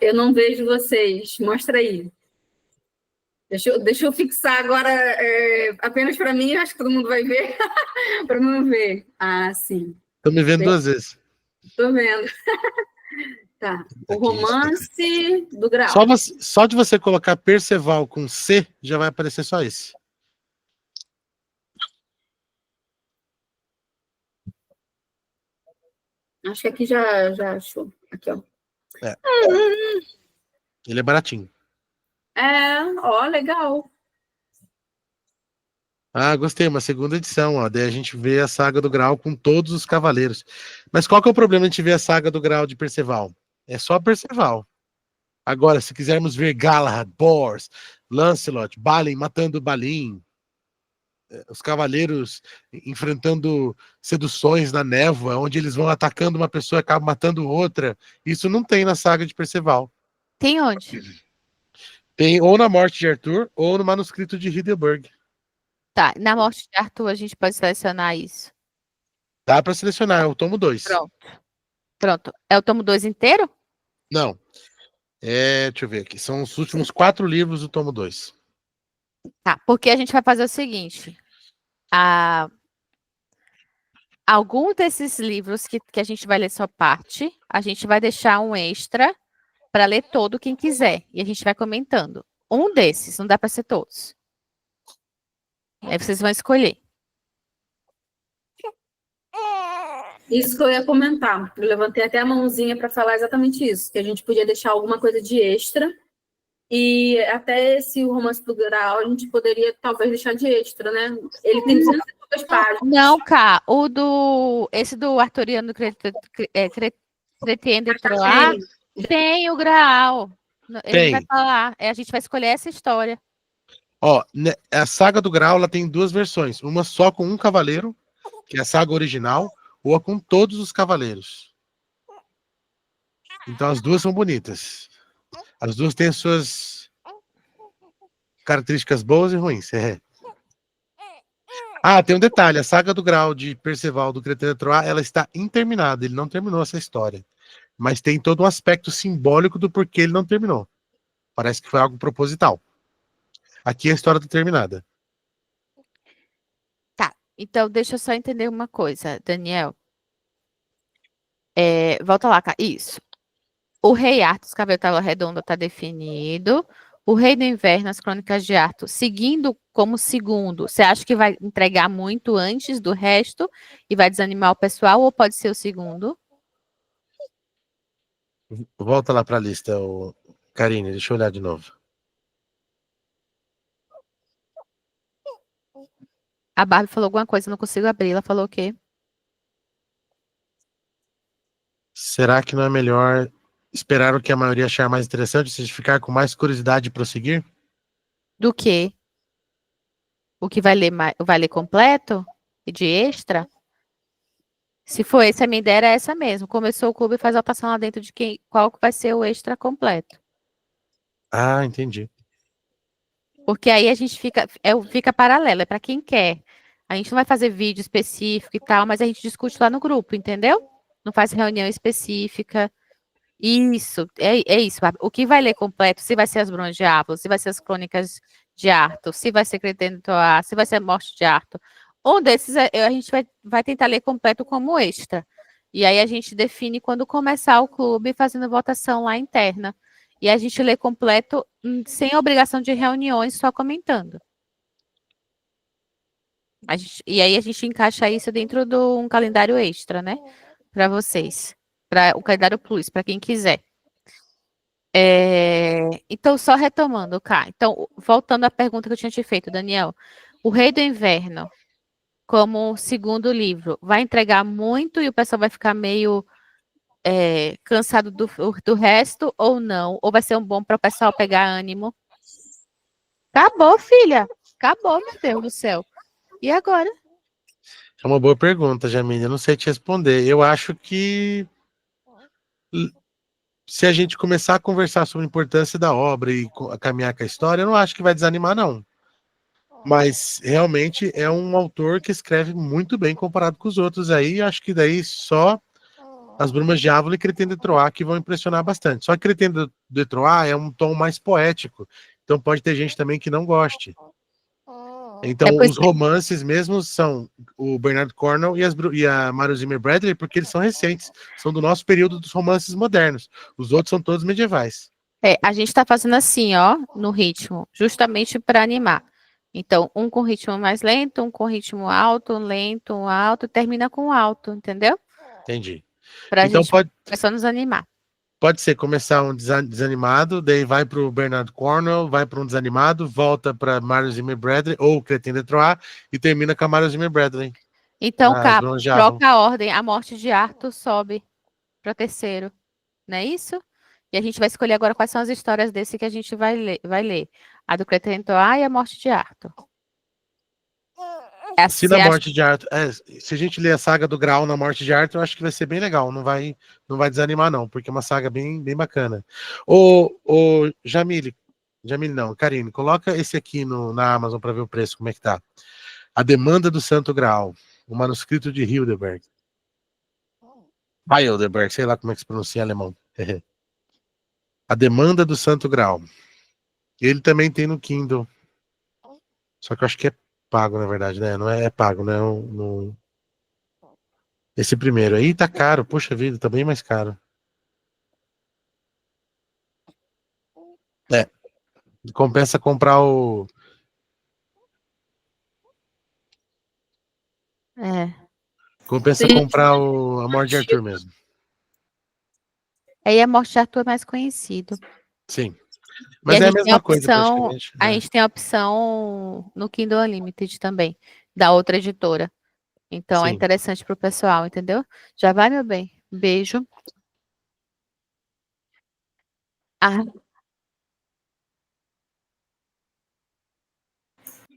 Eu não vejo vocês. Mostra aí. Deixa eu fixar agora apenas para mim, acho que todo mundo vai ver. Para não ver. Ah, sim.
Tô me vendo 2 vezes.
Tô vendo. Tá. O romance do Graal.
Só de você colocar Perceval com C, já vai aparecer só esse.
Acho que aqui já achou. Aqui, ó.
Ele é baratinho.
Ó, legal.
Ah, gostei, uma segunda edição, ó. Daí a gente vê a saga do Graal com todos os cavaleiros. Mas qual que é o problema de a gente ver a saga do Graal de Perceval? É só Perceval. Agora, se quisermos ver Galahad, Bors, Lancelot, Balin matando Balin, os cavaleiros enfrentando seduções na névoa, onde eles vão atacando uma pessoa e acabam matando outra, isso não tem na saga de Perceval.
Tem onde?
Tem ou na Morte de Arthur ou no manuscrito de Heidelberg.
Tá, na morte de Arthur a gente pode selecionar isso.
Dá para selecionar, é o tomo 2.
Pronto. É o tomo 2 inteiro?
Não. Deixa eu ver aqui. São os últimos 4 livros do tomo 2.
Tá, porque a gente vai fazer o seguinte. Algum desses livros que a gente vai ler só parte, a gente vai deixar um extra para ler todo quem quiser. E a gente vai comentando. Um desses, não dá para ser todos. Aí vocês vão escolher.
Isso que eu ia comentar. Eu levantei até a mãozinha para falar exatamente isso, que a gente podia deixar alguma coisa de extra. E até esse romance do Graal a gente poderia talvez deixar de extra, né? Ele tem 200 e poucas páginas.
Não, Cá. Esse do Arthuriano Chrétien de Troyes tem o Graal. Ele vai falar. A gente vai escolher essa história.
Ó, a saga do Graal ela tem 2 versões. Uma só com um cavaleiro, que é a saga original, ou a com todos os cavaleiros. Então as duas são bonitas. As duas têm as suas características boas e ruins. Ah, tem um detalhe. A saga do Graal de Perceval do Chrétien de Troyes, ela está interminada. Ele não terminou essa história. Mas tem todo um aspecto simbólico do porquê ele não terminou. Parece que foi algo proposital. Aqui a história está terminada.
Tá, então deixa eu só entender uma coisa, Daniel. Volta lá, Cá. Isso. O Rei Arthur, os Cavelos Távola Redonda, está definido. O Rei do Inverno, as Crônicas de Arthur, seguindo como segundo, você acha que vai entregar muito antes do resto e vai desanimar o pessoal, ou pode ser o segundo?
Volta lá para a lista, Karine, deixa eu olhar de novo.
A Barbie falou alguma coisa, não consigo abrir. Ela falou o quê?
Será que não é melhor esperar o que a maioria achar mais interessante, se ficar com mais curiosidade de prosseguir?
Do quê? O que vai ler completo? E de extra? Se for essa, a minha ideia era essa mesmo. Começou o clube e faz a votação lá dentro de qual que vai ser o extra completo.
Ah, entendi.
Porque aí a gente fica paralelo, é para quem quer. A gente não vai fazer vídeo específico e tal, mas a gente discute lá no grupo, entendeu? Não faz reunião específica. Isso, é isso. O que vai ler completo, se vai ser as Brumas de Ávila, se vai ser as Crônicas de Arthur, se vai ser Chrétien de Troyes, se vai ser a Morte de Arthur. Um desses a gente vai tentar ler completo como extra. E aí a gente define quando começar o clube fazendo votação lá interna. E a gente lê completo sem obrigação de reuniões, só comentando. E aí a gente encaixa isso dentro de um calendário extra, né? Para vocês. Para o calendário plus, para quem quiser. Então, só retomando, Cá. Então, voltando à pergunta que eu tinha te feito, Daniel. O Rei do Inverno, como segundo livro, vai entregar muito e o pessoal vai ficar meio cansado do resto ou não? Ou vai ser um bom para o pessoal pegar ânimo? Acabou, filha. Acabou, meu Deus do céu. E agora?
É uma boa pergunta, Jamília. Eu não sei te responder. Eu acho que se a gente começar a conversar sobre a importância da obra e caminhar com a história, eu não acho que vai desanimar, não. Mas realmente é um autor que escreve muito bem comparado com os outros aí. Acho que daí só as Brumas de Ávila e Chrétien de Troyes que vão impressionar bastante. Só que Chrétien de Troyes é um tom mais poético. Então pode ter gente também que não goste. Então,
pois
os romances mesmo são o Bernard Cornwell e a Mary Zimmer Bradley, porque eles são recentes, são do nosso período dos romances modernos. Os outros são todos medievais.
a gente está fazendo assim, ó, no ritmo, justamente para animar. Então, um com ritmo mais lento, um com ritmo alto, um lento, um alto, termina com alto, entendeu?
Entendi.
Para a
Então
gente só nos animar.
pode ser começar um desanimado, daí vai para o Bernard Cornwell, vai para um desanimado, volta para Mary Zimmer Bradley ou Cretin de Troyes e termina com a Mary Zimmer Bradley.
Então,
As
cá,
Brumas de Avon.
troca a ordem. A morte de Arthur sobe para terceiro, não é isso? E a gente vai escolher agora quais são as histórias desse que a gente vai ler. A do Cretentoa e a morte de Arthur.
Se na morte de Arthur, se a gente ler a saga do Graal na morte de Arthur, eu acho que vai ser bem legal. Não vai desanimar não, porque é uma saga bem bacana. Ô Jamile não, Karine, coloca esse aqui na Amazon para ver o preço, como é que tá. A Demanda do Santo Graal, o manuscrito de Hildeberg. Heidelberg, sei lá como é que se pronuncia em alemão. A Demanda do Santo Graal. Ele também tem no Kindle. Só que eu acho que é pago, na verdade, né? Não é pago, né? Esse primeiro aí tá caro, puxa vida, tá bem mais caro. É, compensa comprar o... Compensa
Sim.
comprar a Morte de Arthur mesmo.
Aí a morte de Arthur é mais conhecido.
Sim. Mas é a mesma coisa, praticamente.
A gente tem a opção no Kindle Unlimited também, da outra editora. Então é
Sim.
interessante para o pessoal, entendeu? Já vai, meu bem. Beijo. Ah,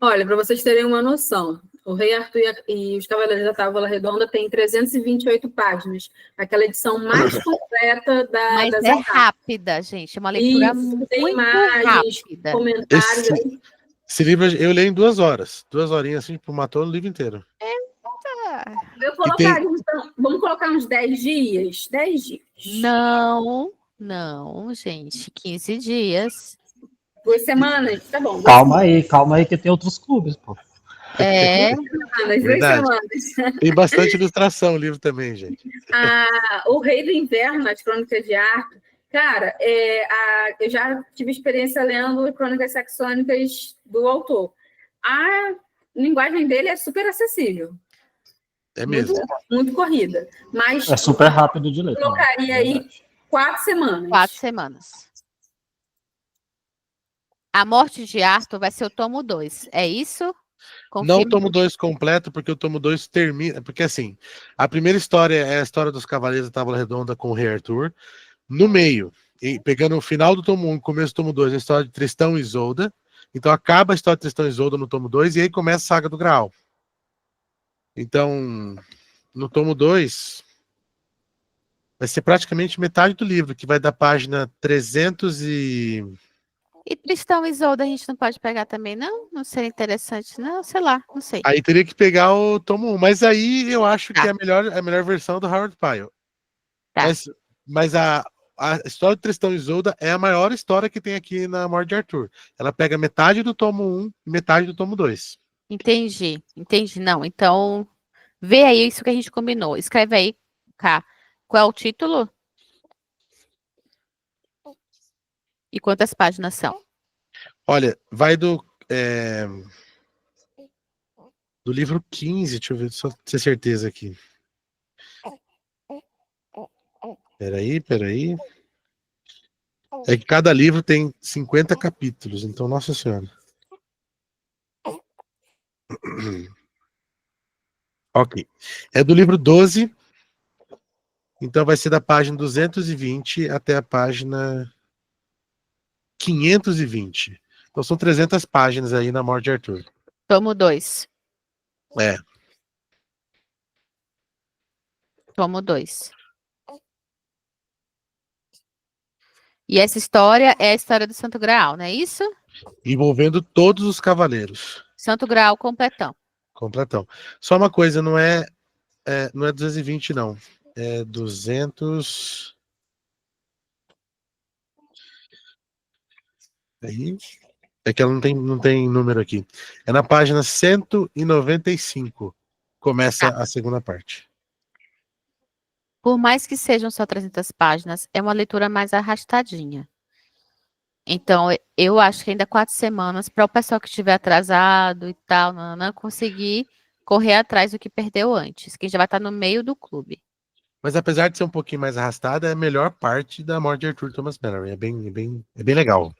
Olha, para vocês terem uma noção, o Rei Arthur e os Cavaleiros da Távola Redonda tem 328 páginas. Aquela edição mais completa
mas
das
é rápida, gente. É uma leitura
Isso, tem
muito
imagens,
rápida.
comentários.
Esse livro eu leio em 2 horas. 2 horinhas, assim, tipo, matou o livro inteiro.
Vamos colocar uns 10 dias? 10 dias.
Não, gente. 15 dias.
2 semanas, tá bom.
Calma aí, que tem outros clubes, pô.
Verdade. Tem bastante ilustração o livro também, gente.
O Rei do Inverno, as Crônicas de Arthur. Cara, eu já tive experiência lendo Crônicas Saxônicas do autor. A linguagem dele é super acessível.
É mesmo.
Muito corrida. Mas
é super rápido de ler.
Colocaria aí 4 semanas.
4 semanas. A morte de Arthur vai ser o tomo 2. É isso?
Não o tomo 2 completo, porque o tomo 2 termina. Porque assim, a primeira história é a história dos Cavaleiros da Távola Redonda com o Rei Arthur. No meio, pegando o final do tomo 1 e começo do tomo 2, a história de Tristão e Isolda. Então acaba a história de Tristão e Isolda no tomo 2 e aí começa a saga do Graal. Então, no tomo 2, vai ser praticamente metade do livro, que vai da página 300 e...
E Tristão e Isolda a gente não pode pegar também, não? Não seria interessante, não? Sei lá, não sei.
Aí teria que pegar o tomo 1, mas aí eu acho que é a melhor versão do Howard Pyle.
Tá.
Mas a história de Tristão e Isolda é a maior história que tem aqui na Morte de Arthur. Ela pega metade do tomo 1 e metade do tomo 2.
Entendi. Não, então, vê aí isso que a gente combinou. Escreve aí, Cá. Qual é o título? E quantas páginas são?
Olha, vai do livro 15, deixa eu ver, só ter certeza aqui. Peraí. É que cada livro tem 50 capítulos, então, nossa senhora. Ok. É do livro 12, então vai ser da página 220 até a página 520. Então são 300 páginas aí na Morte de Arthur.
Tomo 2.
É.
Tomo 2. E essa história é a história do Santo Graal, não é isso?
Envolvendo todos os cavaleiros.
Santo Graal completão.
Completão. Só uma coisa, não é 220, não. É 200... Aí... É que ela não tem número aqui. É na página 195. Começa a segunda parte.
Por mais que sejam só 300 páginas, é uma leitura mais arrastadinha. Então, eu acho que ainda 4 semanas para o pessoal que estiver atrasado e tal, não conseguir correr atrás do que perdeu antes, que já vai estar no meio do clube.
Mas apesar de ser um pouquinho mais arrastada, é a melhor parte da morte de Arthur Thomas Mallory. É bem legal.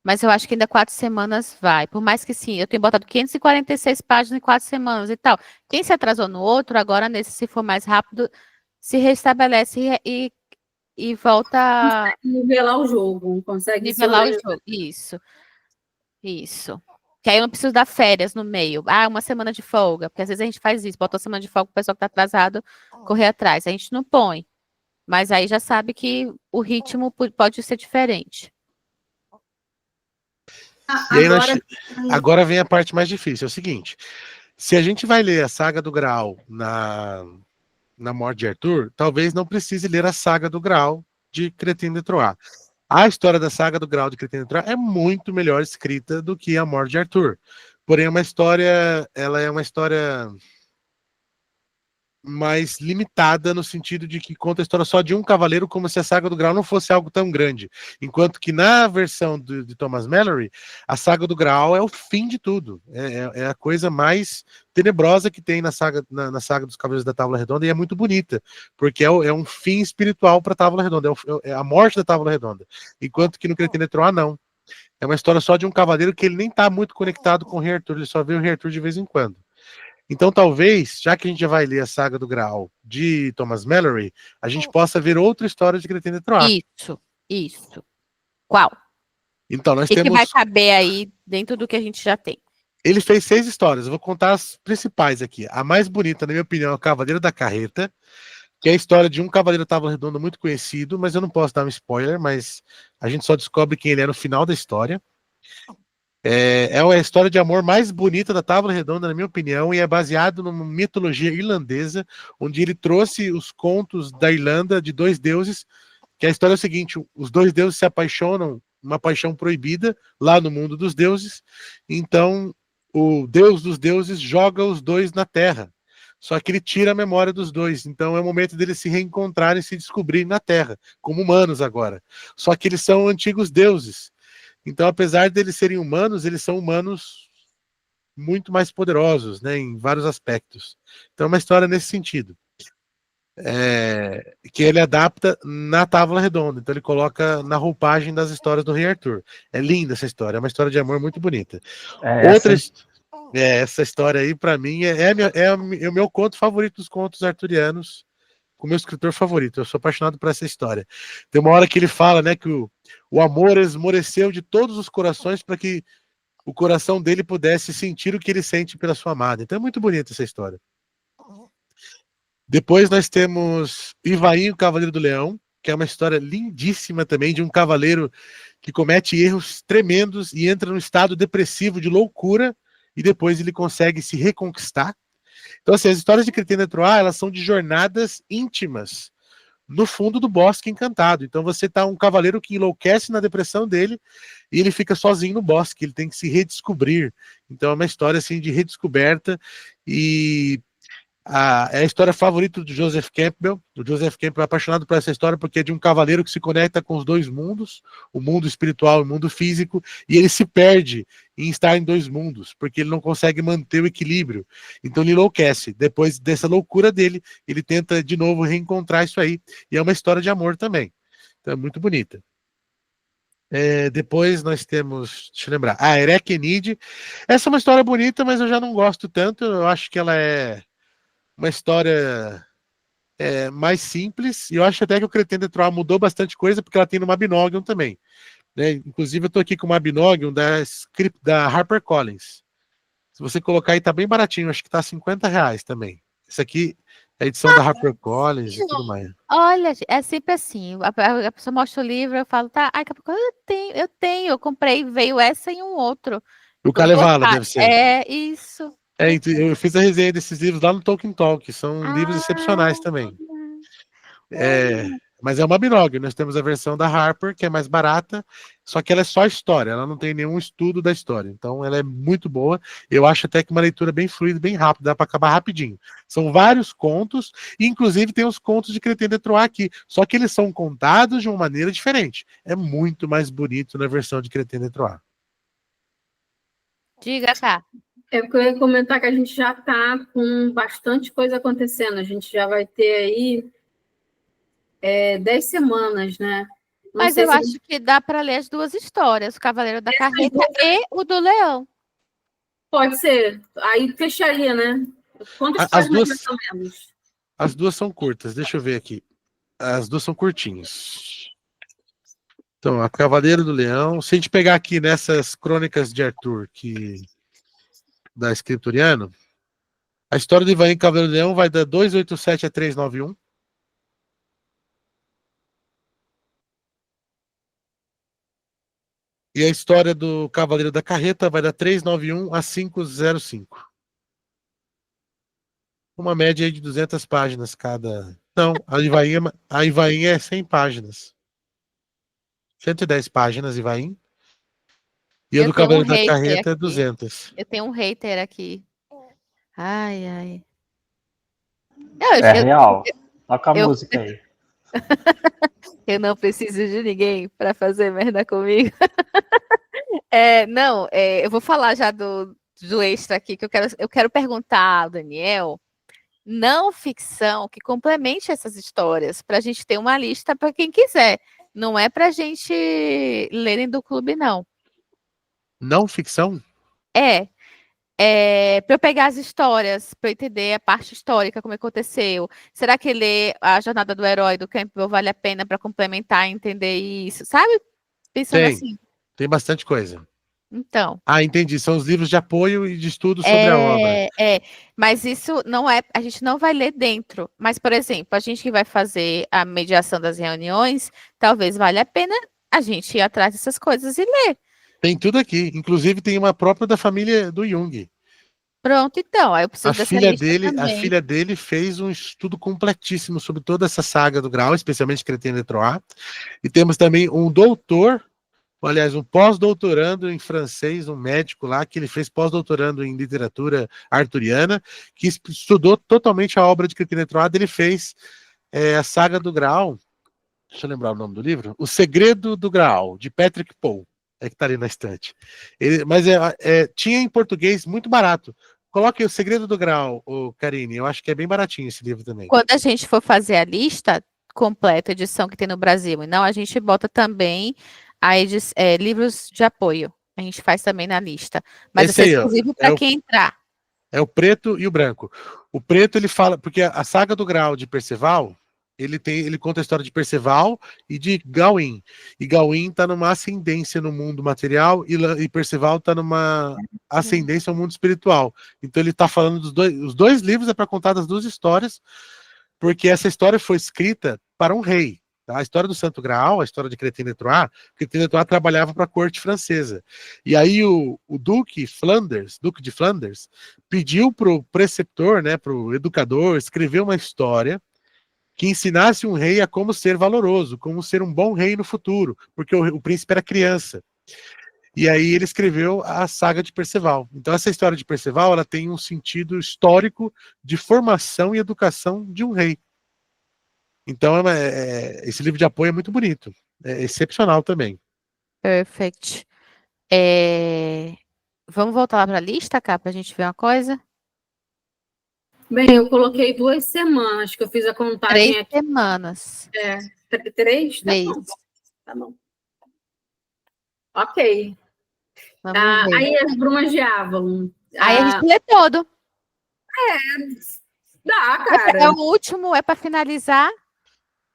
Mas eu acho que ainda 4 semanas vai. Por mais que sim, eu tenho botado 546 páginas em 4 semanas e tal. Quem se atrasou no outro, agora nesse, se for mais rápido, se restabelece e volta a
Nivelar o jogo, consegue
nivelar o jogo. Isso. Que aí eu não preciso dar férias no meio. Ah, uma semana de folga. Porque às vezes a gente faz isso, bota uma semana de folga, o pessoal que tá atrasado correr atrás. A gente não põe. Mas aí já sabe que o ritmo pode ser diferente.
E aí
Agora,
agora vem a parte mais difícil. É o seguinte: se a gente vai ler a saga do Graal na morte de Arthur, talvez não precise ler a saga do Graal de Cretin de Troyes. A história da saga do Graal de Cretin de Troyes é muito melhor escrita do que a morte de Arthur. Porém, ela é uma história mais limitada no sentido de que conta a história só de um cavaleiro, como se a saga do Graal não fosse algo tão grande. Enquanto que na versão de Thomas Mallory, a saga do Graal é o fim de tudo. É a coisa mais tenebrosa que tem na saga dos Cavaleiros da Távola Redonda, e é muito bonita, porque é um fim espiritual para a Távola Redonda, é a morte da Távola Redonda. Enquanto que no Cretin de Troyes, não. É uma história só de um cavaleiro que ele nem está muito conectado com o Rei Arthur, ele só vê o Rei Arthur de vez em quando. Então, talvez, já que a gente já vai ler a saga do Graal de Thomas Mallory, a gente possa ver outra história de Cretin de Troyes.
Isso. Qual?
Então, nós
O que vai
temos.
caber aí dentro do que a gente já tem?
Ele fez 6 histórias, eu vou contar as principais aqui. A mais bonita, na minha opinião, é o Cavaleiro da Carreta, que é a história de um cavaleiro da Távola Redonda muito conhecido, mas eu não posso dar um spoiler, mas a gente só descobre quem ele é no final da história. É a história de amor mais bonita da Távola Redonda, na minha opinião, e é baseado numa mitologia irlandesa, onde ele trouxe os contos da Irlanda de 2 deuses, que a história é o seguinte: os 2 deuses se apaixonam, uma paixão proibida, lá no mundo dos deuses, então o deus dos deuses joga os 2 na terra, só que ele tira a memória dos 2, então é o momento deles se reencontrarem e se descobrirem na terra, como humanos agora. Só que eles são antigos deuses. Então, apesar de eles serem humanos, eles são humanos muito mais poderosos, né, em vários aspectos. Então, é uma história nesse sentido. Que ele adapta na Távola Redonda. Então, ele coloca na roupagem das histórias do Rei Arthur. É linda essa história, é uma história de amor muito bonita. Essa história aí, para mim, é o meu conto favorito dos contos arturianos, com o meu escritor favorito. Eu sou apaixonado por essa história. Tem uma hora que ele fala, né, que o amor esmoreceu de todos os corações para que o coração dele pudesse sentir o que ele sente pela sua amada. Então é muito bonita essa história. Depois nós temos Ivaí, o Cavaleiro do Leão, que é uma história lindíssima também, de um cavaleiro que comete erros tremendos e entra num estado depressivo de loucura, e depois ele consegue se reconquistar. Então, assim, as histórias de Cretin de Troyes, elas são de jornadas íntimas no fundo do bosque encantado. Então você tá um cavaleiro que enlouquece na depressão dele e ele fica sozinho no bosque, ele tem que se redescobrir. Então é uma história assim de redescoberta, e é a história favorita do Joseph Campbell. O Joseph Campbell é apaixonado por essa história porque é de um cavaleiro que se conecta com os 2 mundos, o mundo espiritual e o mundo físico, e ele se perde em estar em 2 mundos, porque ele não consegue manter o equilíbrio. Então ele enlouquece. Depois dessa loucura dele, ele tenta de novo reencontrar isso aí, e é uma história de amor também. Então é muito bonita. Depois nós temos, deixa eu lembrar, a Erekenide. Essa é uma história bonita, mas eu já não gosto tanto. Eu acho que ela é uma história mais simples, e eu acho até que o Cretin de Troyes mudou bastante coisa, porque ela tem no Mabinogion também, né? Inclusive eu tô aqui com o Mabinogion da HarperCollins. Se você colocar aí, tá bem baratinho, acho que tá R$50 também. Isso aqui é a edição da HarperCollins e tudo mais.
Olha, é sempre assim, a pessoa mostra o livro, eu falo, tá, ai, eu tenho, eu comprei, veio essa e um outro.
O Kalevala deve ser.
É, isso.
Eu fiz a resenha desses livros lá no Tolkien Talk, são livros excepcionais também. Mas é uma Minogue. Nós temos a versão da Harper, que é mais barata, só que ela é só história, ela não tem nenhum estudo da história. Então ela é muito boa. Eu acho até que uma leitura bem fluida, bem rápida, dá para acabar rapidinho. São vários contos, e inclusive tem os contos de Crétin de Troyes aqui, só que eles são contados de uma maneira diferente. É muito mais bonito na versão de Crétin de Troyes.
Diga, Cá.
Eu queria comentar que a gente já está com bastante coisa acontecendo. A gente já vai ter aí 10 semanas, né? Não
Mas
sei
eu
se
acho que dá para ler as duas histórias, o Cavaleiro da Carreta e o do Leão.
pode ser. Aí fecharia, né? Quantas
As
páginas
duas,
mais ou menos?
as duas são curtas, deixa eu ver aqui. As duas são curtinhas. Então, a Cavaleiro do Leão, se a gente pegar aqui nessas crônicas de Arthur, da Escritoriano, a história de Ivaim Cavaleiro do Leão vai da 287 a 391. E a história do Cavaleiro da Carreta vai da 391 a 505. Uma média aí de 200 páginas cada. Não, a Ivaim é 100 páginas. 110 páginas, Ivaim. E a
Eu
do
tenho um
Cavaleiro da
hater
Carreta é
aqui.
200.
Eu tenho um hater aqui. Ai, ai.
É real. Toca a
eu-
música aí.
Eu não preciso de ninguém para fazer merda comigo. Não, eu vou falar já do extra aqui, que eu quero perguntar ao Daniel, não ficção que complemente essas histórias, para a gente ter uma lista para quem quiser. Não é para a gente lerem do clube, não.
Não ficção?
Para eu pegar as histórias, para eu entender a parte histórica, como aconteceu. Será que ler a Jornada do Herói do Campbell vale a pena para complementar e entender isso? Sabe? Pensando assim.
Tem bastante coisa.
Então.
Ah, entendi. São os livros de apoio e de estudo sobre a obra.
Mas isso não é, a gente não vai ler dentro. Mas, por exemplo, a gente que vai fazer a mediação das reuniões, talvez valha a pena a gente ir atrás dessas coisas e ler.
Tem tudo aqui. Inclusive tem uma própria da família do Jung.
Pronto, então. Aí eu preciso dessa lista
A
também.
filha dele fez um estudo completíssimo sobre toda essa saga do Graal, especialmente Crétin de Troyes. E temos também um doutor, aliás, um pós-doutorando em francês, um médico lá, que ele fez pós-doutorando em literatura arturiana, que estudou totalmente a obra de Crétin de Troyes. Ele fez a saga do Graal. Deixa eu lembrar o nome do livro. O Segredo do Graal, de Patrick Poe. É que tá ali na estante. Mas tinha em português muito barato. Coloque O Segredo do Graal, Karine. Eu acho que é bem baratinho esse livro também.
Quando a gente for fazer a lista completa, edição que tem no Brasil, e não, a gente bota também livros de apoio. A gente faz também na lista. Mas
Esse
é
aí, ó,
exclusivo para quem entrar.
É o preto e o branco. O preto, ele fala, porque a saga do Graal de Perceval, ele conta a história de Perceval e de Gawain. E Gawain está numa ascendência no mundo material e Perceval está numa ascendência no mundo espiritual. Então ele está falando dos dois. Os dois livros é para contar das duas histórias, porque essa história foi escrita para um rei. Tá? A história do Santo Graal, a história de Crétin de Troyes, Crétin de Troyes trabalhava para a corte francesa. E aí o Duque de Flanders, pediu para o preceptor, né, para o educador, escrever uma história que ensinasse um rei a como ser valoroso, como ser um bom rei no futuro, porque o príncipe era criança. E aí ele escreveu a saga de Perceval. Então essa história de Perceval, ela tem um sentido histórico de formação e educação de um rei. Então esse livro de apoio é muito bonito, é excepcional também.
Perfect. Vamos voltar lá para a lista, cá, para a gente ver uma coisa?
Bem, eu coloquei 2 semanas que eu fiz a contagem
3
aqui.
semanas.
3? Tá
3.
bom. Tá bom. Ok.
Vamos ver.
Aí as Brumas de Avalon.
Aí a gente lê todo.
Dá, cara.
É o último, é para finalizar.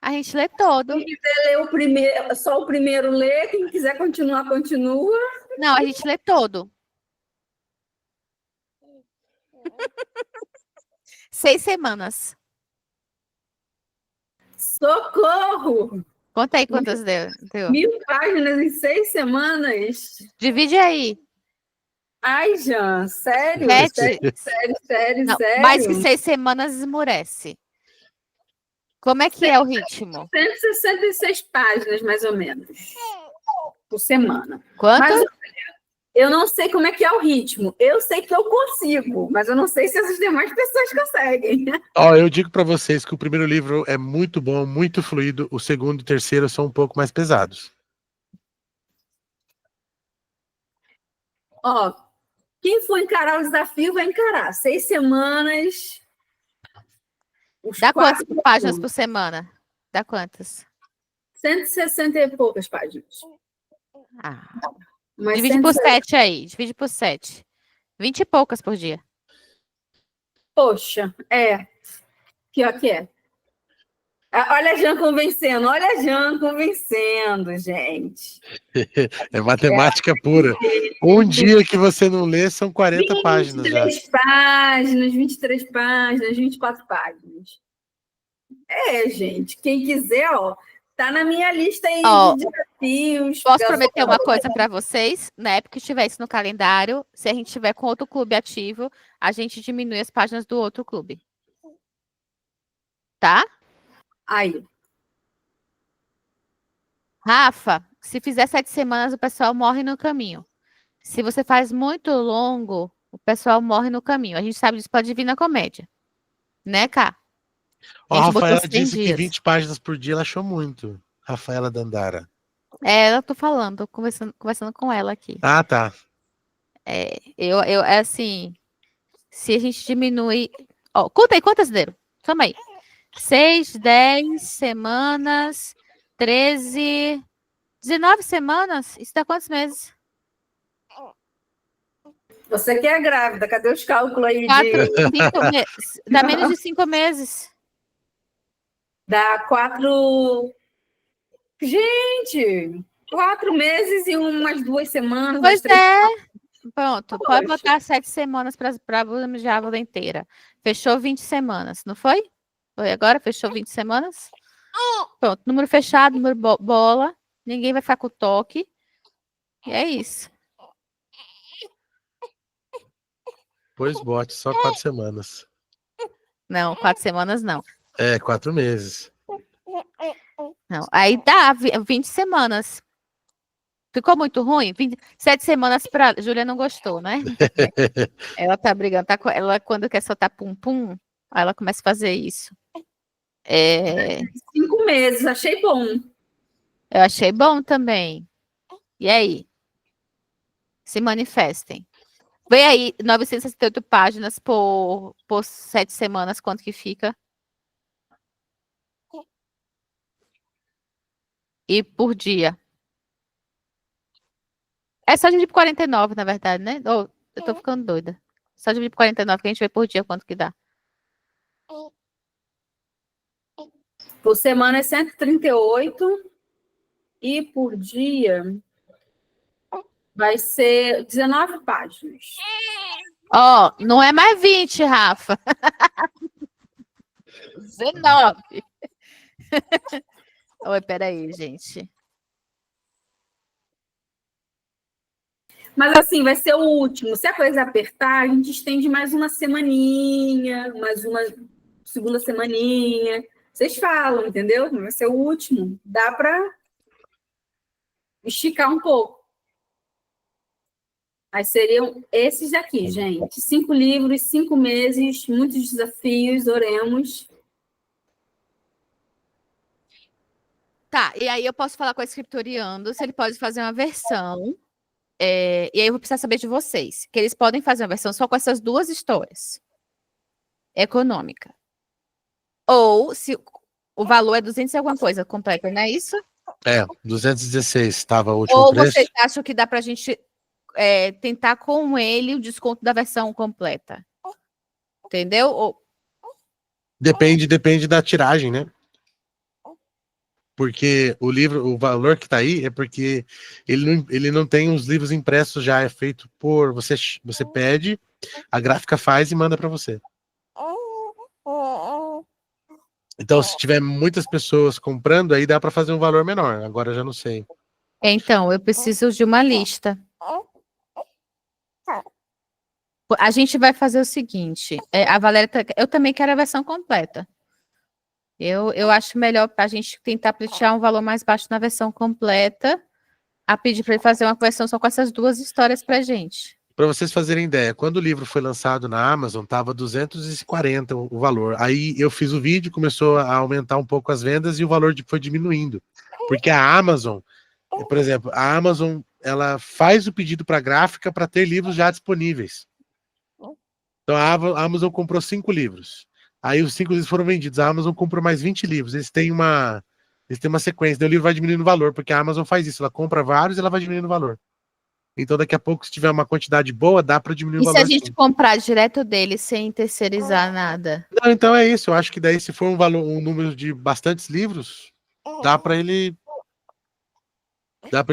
A gente lê todo.
Quem quiser ler o primeiro, só o primeiro lê, quem quiser continuar, continua.
Não, a gente lê todo. 6 semanas.
Socorro!
Conta aí quantas deu.
1000 páginas em 6 semanas.
Divide aí.
Ai, Jean, sério?
7.
Sério?
Não, mais que 6 semanas esmurece. Como é que é o ritmo?
166 páginas, mais ou menos, por semana.
Quanto?
Mas eu não sei como é que é o ritmo. Eu sei que eu consigo, mas eu não sei se as demais pessoas conseguem.
Ó, eu digo pra vocês que o primeiro livro é muito bom, muito fluido. O segundo e o terceiro são um pouco mais pesados.
Ó, quem for encarar o desafio vai encarar. 6 semanas.
Dá quantas páginas por semana? Dá quantas?
160 e poucas páginas.
Ah.
Mas
Divide por 7 aí. Divide por 7. 20 e poucas por dia.
Poxa, pior que é. Olha a Jan convencendo, gente.
É matemática pura. Um dia que você não lê, são 40 páginas já.
23 páginas, 23 páginas, 24 páginas. Gente, quem quiser, tá na minha lista aí de desafios.
Posso prometer uma coisa para vocês? Na época que estiver isso no calendário, se a gente tiver com outro clube ativo, a gente diminui as páginas do outro clube. Tá?
Aí.
Rafa, se fizer 7 semanas, o pessoal morre no caminho. Se você faz muito longo, o pessoal morre no caminho. A gente sabe disso para Divina Comédia. Né, Cá?
Ó, a Rafaela disse que 20 páginas por dia ela achou muito. Rafaela Dandara.
Eu tô falando, tô conversando com ela aqui.
Ah, tá.
É assim, se a gente diminui... Ó, conta aí, quantas deram? Toma aí. 6, 10 semanas, 13, 19 semanas? Isso dá quantos meses?
Você que é grávida, cadê os cálculos aí?
5 meses. Dá menos de 5 meses.
Dá 4... Gente, 4 meses e umas 2 semanas.
Pois
3
Pronto,
Poxa.
pode botar 7 semanas para a Jávula inteira. Fechou 20 semanas, não foi? Foi agora? Fechou 20 semanas? Pronto, número fechado, número bola. Ninguém vai ficar com o toque. E é isso.
Pois bote, só 4 semanas.
Não, 4 semanas não.
4 meses.
Não, aí dá 20 semanas. Ficou muito ruim? 7 semanas para. Júlia não gostou, né? Ela tá brigando. Ela, quando quer soltar pum-pum, aí ela começa a fazer isso.
5 meses, achei bom.
Eu achei bom também. E aí? Se manifestem. Vem aí, 968 páginas por 7 semanas, quanto que fica? E por dia? É só dividir por 49, na verdade, né? Eu tô ficando doida. Só dividir por 49, que a gente vê por dia quanto que dá.
Por semana é 138 e por dia vai ser 19 páginas.
Não é mais 20, Rafa. 19. Oi, peraí, gente.
Mas assim, vai ser o último. Se a coisa apertar, a gente estende mais uma semaninha, mais uma segunda semaninha. Vocês falam, entendeu? Vai ser o último. Dá para esticar um pouco. Aí seriam esses daqui, gente. 5 livros, 5 meses, muitos desafios, oremos.
Tá, e aí eu posso falar com a Escritoriando se ele pode fazer uma versão. E aí eu vou precisar saber de vocês. Que eles podem fazer uma versão só com essas 2 histórias. Econômica. Ou se o valor é 200 e alguma coisa completa, não é isso?
216 estava o último
Ou
preço.
vocês acham que dá pra gente tentar com ele o desconto da versão completa? Entendeu?
Depende da tiragem, né? Porque o livro, o valor que tá aí é porque ele não tem os livros impressos já, é feito por você pede, a gráfica faz e manda para você. Então, se tiver muitas pessoas comprando, aí dá para fazer um valor menor. Agora eu já não sei.
Então, eu preciso de uma lista. A gente vai fazer o seguinte, a Valéria, eu também quero a versão completa. Eu acho melhor para a gente tentar pleitear um valor mais baixo na versão completa, a pedir para ele fazer uma versão só com essas 2 histórias para a gente.
Para vocês fazerem ideia, quando o livro foi lançado na Amazon, estava 240 o valor. Aí eu fiz o vídeo, começou a aumentar um pouco as vendas e o valor foi diminuindo. Porque a Amazon, por exemplo, a Amazon, ela faz o pedido para a gráfica para ter livros já disponíveis. Então a Amazon comprou 5 livros. Aí os 5 livros foram vendidos. A Amazon comprou mais 20 livros. Eles têm uma sequência. Daí o livro vai diminuindo o valor, porque a Amazon faz isso. Ela compra vários e ela vai diminuindo o valor. Então daqui a pouco, se tiver uma quantidade boa, dá para diminuir o valor.
E se a gente comprar direto dele sem terceirizar nada?
Não, então é isso. Eu acho que daí, se for um número de bastantes livros, dá para ele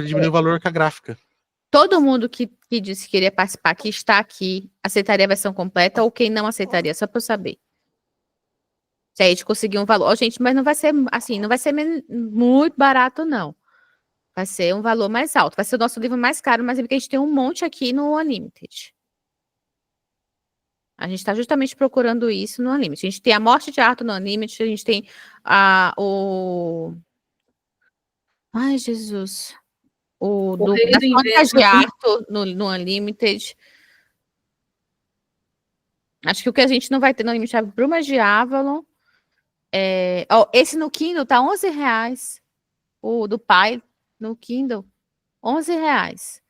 diminuir o valor com a gráfica.
Todo mundo que disse que queria participar, que está aqui, aceitaria a versão completa ou quem não aceitaria? Só para eu saber. Se a gente conseguir um valor. Gente, mas não vai ser assim, não vai ser muito barato, não. Vai ser um valor mais alto. Vai ser o nosso livro mais caro, mas é porque a gente tem um monte aqui no Unlimited. A gente está justamente procurando isso no Unlimited. A gente tem a Morte de Arthur no Unlimited, a gente tem Ai, Jesus. Das Crônicas de Arthur no Unlimited. Acho que o que a gente não vai ter no Unlimited é Brumas de Avalon. Esse no Kindle tá R$11. O do pai no Kindle, R$11.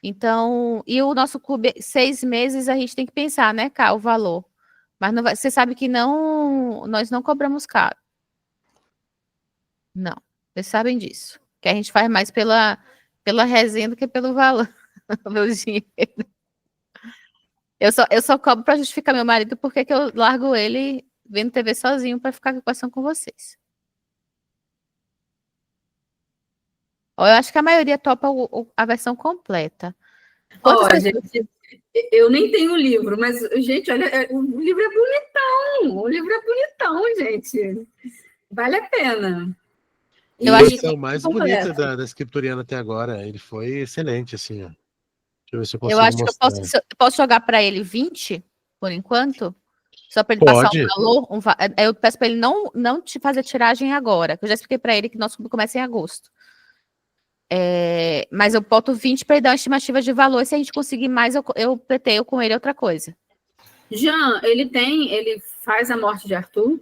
Então, e o nosso clube, 6 meses, a gente tem que pensar, né, Cá, o valor. Mas não vai, você sabe que nós não cobramos caro. Não, vocês sabem disso. Que a gente faz mais pela resenha do que pelo valor, pelo dinheiro. Eu só cobro para justificar meu marido porque que eu largo ele vendo TV sozinho para ficar conversando com vocês. Eu acho que a maioria topa a versão completa.
Gente, eu nem tenho o livro, mas, gente, olha, o livro é bonitão. O livro é bonitão, gente. Vale a pena.
Eu acho que é o mais bonito da Escritoriana até agora. Ele foi excelente, assim, ó. Deixa eu ver se eu consigo
acho
mostrar.
que eu posso jogar para ele 20, por enquanto? Só para ele passar um valor. Eu peço para ele não te fazer tiragem agora, que eu já expliquei para ele que nosso clube começa em agosto. Mas eu boto 20 para ele dar uma estimativa de valor, e se a gente conseguir mais, eu pleiteio com ele outra coisa.
Jean, ele faz a Morte de Arthur?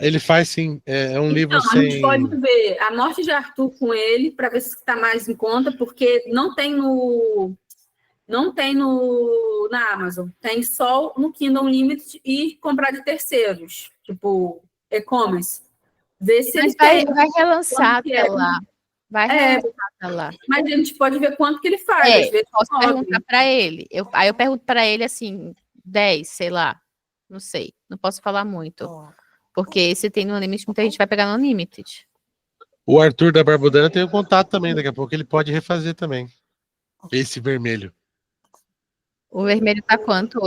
Ele faz sim. É um livro sem...
A gente pode ver a Morte de Arthur com ele, para ver se está mais em conta, porque não tem na Amazon, tem só no Kindle Unlimited e comprar de terceiros, tipo e-commerce. Ver se
Mas vai relançar até lá. Vai relançar até lá.
Mas a gente pode ver quanto que ele faz. Às vezes
posso perguntar para ele. Aí eu pergunto para ele assim, 10, sei lá. Não sei. Não posso falar muito. Porque se tem no Unlimited, muita gente vai pegar no Unlimited.
O Arthur da Barbudana tem o contato também. Daqui a pouco ele pode refazer também. Esse vermelho.
O vermelho tá quanto?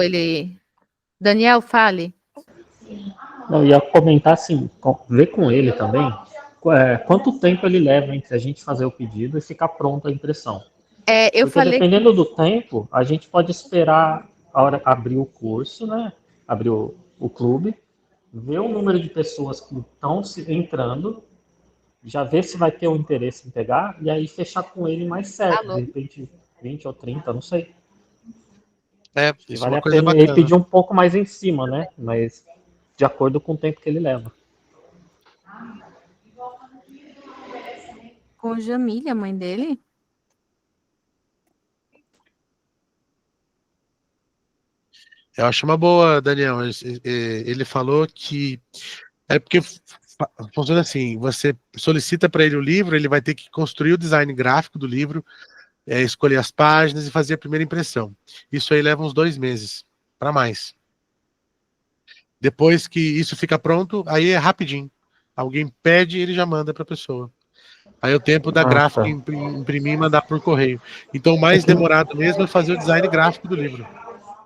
Daniel, fale.
Não, ia comentar assim, ver com ele também, quanto tempo ele leva entre a gente fazer o pedido e ficar pronta a impressão. Dependendo do tempo, a gente pode esperar a hora abrir o curso, né? Abrir o clube, ver o número de pessoas que estão entrando, já ver se vai ter o interesse em pegar, e aí fechar com ele mais certo, de repente 20 ou 30, não sei.
Isso
vale
é uma
a
coisa
pena
bacana.
ele pedir um pouco mais em cima, né? Mas de acordo com o tempo que ele leva.
Com Jamília, a mãe dele?
Eu acho uma boa, Daniel. Ele falou que porque funciona assim, você solicita para ele o livro, ele vai ter que construir o design gráfico do livro, escolher as páginas e fazer a primeira impressão. Isso aí leva uns 2 meses, para mais. Depois que isso fica pronto, aí é rapidinho. Alguém pede e ele já manda para a pessoa. Aí é o tempo da gráfica imprimir e mandar por correio. Então o mais demorado mesmo é fazer o design gráfico do livro.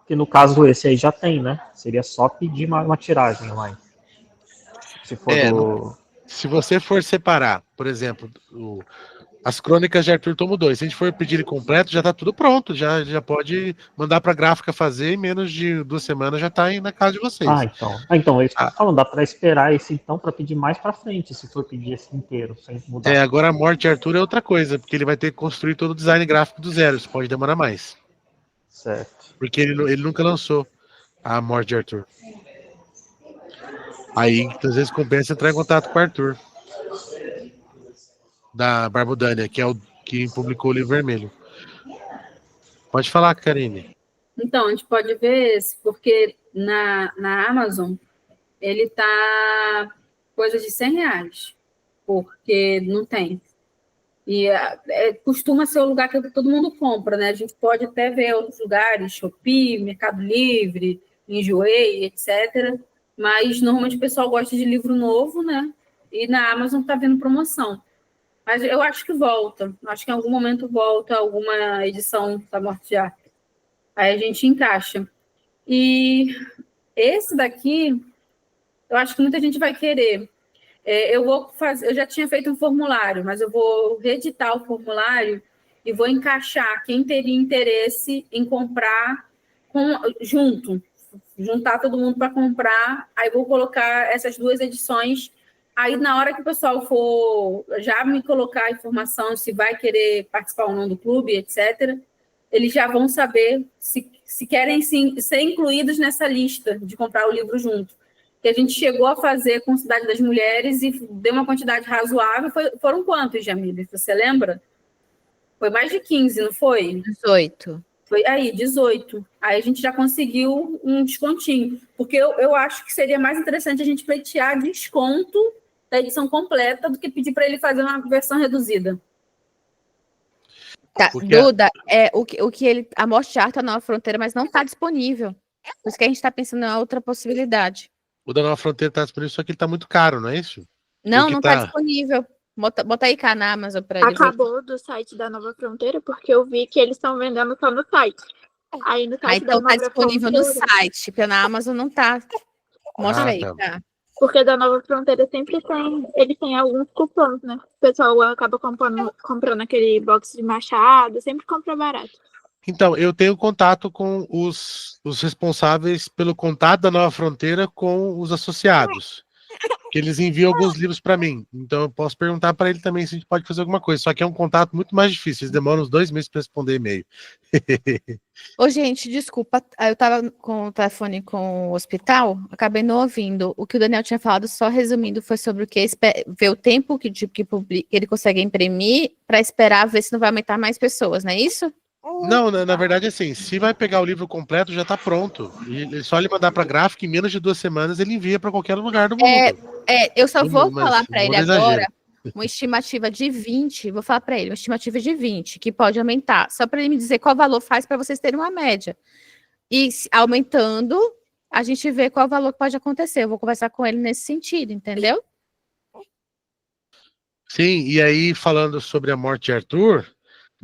Que no caso esse aí já tem, né? Seria só pedir uma tiragem lá. Se for
se você for separar, por exemplo, As Crônicas de Arthur, tomo 2. Se a gente for pedir ele completo, já tá tudo pronto. Já pode mandar pra gráfica fazer. Em menos de 2 semanas já tá aí na casa de vocês.
Então é isso que eu tô falando. Dá pra esperar esse então pra pedir mais pra frente, se for pedir esse inteiro, sem mudar.
Agora a morte de Arthur é outra coisa, porque ele vai ter que construir todo o design gráfico do zero. Isso pode demorar mais.
Certo.
Porque ele nunca lançou a morte de Arthur. Aí, às vezes, compensa entrar em contato com o Arthur. Da Barbudânia, que é o que publicou o livro vermelho. Pode falar, Karine.
Então, a gente pode ver esse, porque na Amazon ele tá coisa de R$100, porque não tem. E costuma ser o lugar que todo mundo compra, né? A gente pode até ver outros lugares, Shopee, Mercado Livre, Enjoei, etc. Mas normalmente o pessoal gosta de livro novo, né? E na Amazon tá vendo promoção. Mas eu acho que volta. Acho que em algum momento volta alguma edição da Morte de Arthur. Aí a gente encaixa. E esse daqui, eu acho que muita gente vai querer. Eu já tinha feito um formulário, mas eu vou reeditar o formulário e vou encaixar quem teria interesse em comprar juntar todo mundo para comprar. Aí vou colocar essas 2 edições. Aí, na hora que o pessoal for já me colocar a informação se vai querer participar ou não do clube, etc., eles já vão saber se querem ser incluídos nessa lista de comprar o livro junto. Que a gente chegou a fazer com Cidade das Mulheres e deu uma quantidade razoável. Foram quantos, Jamile? Você lembra? Foi mais de 15, não foi?
18.
Foi aí, 18. Aí a gente já conseguiu um descontinho. Porque eu acho que seria mais interessante a gente pleitear desconto da edição completa do que pedir para ele fazer uma versão reduzida.
Tá, Duda, o que ele. A Morte de Arthur, a Nova Fronteira, mas não está disponível. Por isso que a gente está pensando em outra possibilidade.
O da Nova Fronteira está disponível, só que ele está muito caro, não é isso?
Não está disponível. Bota aí cá na Amazon para ele.
Acabou do site da Nova Fronteira, porque eu vi que eles estão vendendo só no site. Aí no site
então
da
está disponível
Fronteira,
no site, porque na Amazon não está. Mostra aí, tá.
Porque da Nova Fronteira sempre ele tem alguns cupons, né? O pessoal acaba comprando aquele box de Machado, sempre compra barato.
Então, eu tenho contato com os responsáveis pelo contato da Nova Fronteira com os associados. Que eles enviam alguns livros para mim. Então, eu posso perguntar para ele também se a gente pode fazer alguma coisa. Só que é um contato muito mais difícil. Eles demoram uns 2 meses para responder e-mail.
Ô, gente, desculpa. Eu estava com o telefone com o hospital, acabei não ouvindo. O que o Daniel tinha falado, só resumindo, foi sobre o que ver o tempo que ele consegue imprimir para esperar ver se não vai aumentar mais pessoas, não é isso?
Não, na verdade, assim, se vai pegar o livro completo, já está pronto. E só ele mandar para a gráfica, em menos de 2 semanas, ele envia para qualquer lugar do mundo.
Eu só vou falar para ele agora uma estimativa de 20. Vou falar para ele uma estimativa de 20, que pode aumentar. Só para ele me dizer qual valor faz para vocês terem uma média. E aumentando, a gente vê qual valor pode acontecer. Eu vou conversar com ele nesse sentido, entendeu?
Sim, e aí, falando sobre a morte de Arthur.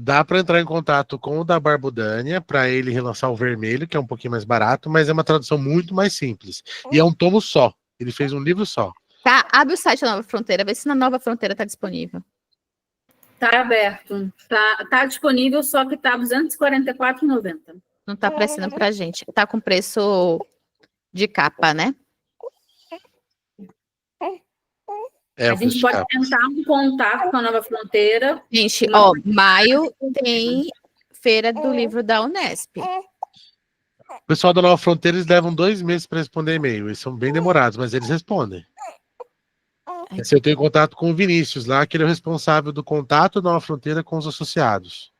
Dá para entrar em contato com o da Barbudânia para ele relançar o vermelho, que é um pouquinho mais barato, mas é uma tradução muito mais simples. E é um tomo só. Ele fez um livro só.
Tá, abre o site da Nova Fronteira, vê se na Nova Fronteira está disponível.
Tá aberto. Tá disponível, só que tá R$244,90.
Não tá aparecendo pra gente. Tá com preço de capa, né?
A gente pode tentar um contato com a Nova Fronteira.
Gente, maio tem Feira do Livro da Unesp.
O pessoal da Nova Fronteira, eles levam 2 meses para responder e-mail. Eles são bem demorados, mas eles respondem. Eu tenho contato com o Vinícius lá, que ele é o responsável do contato da Nova Fronteira com os associados.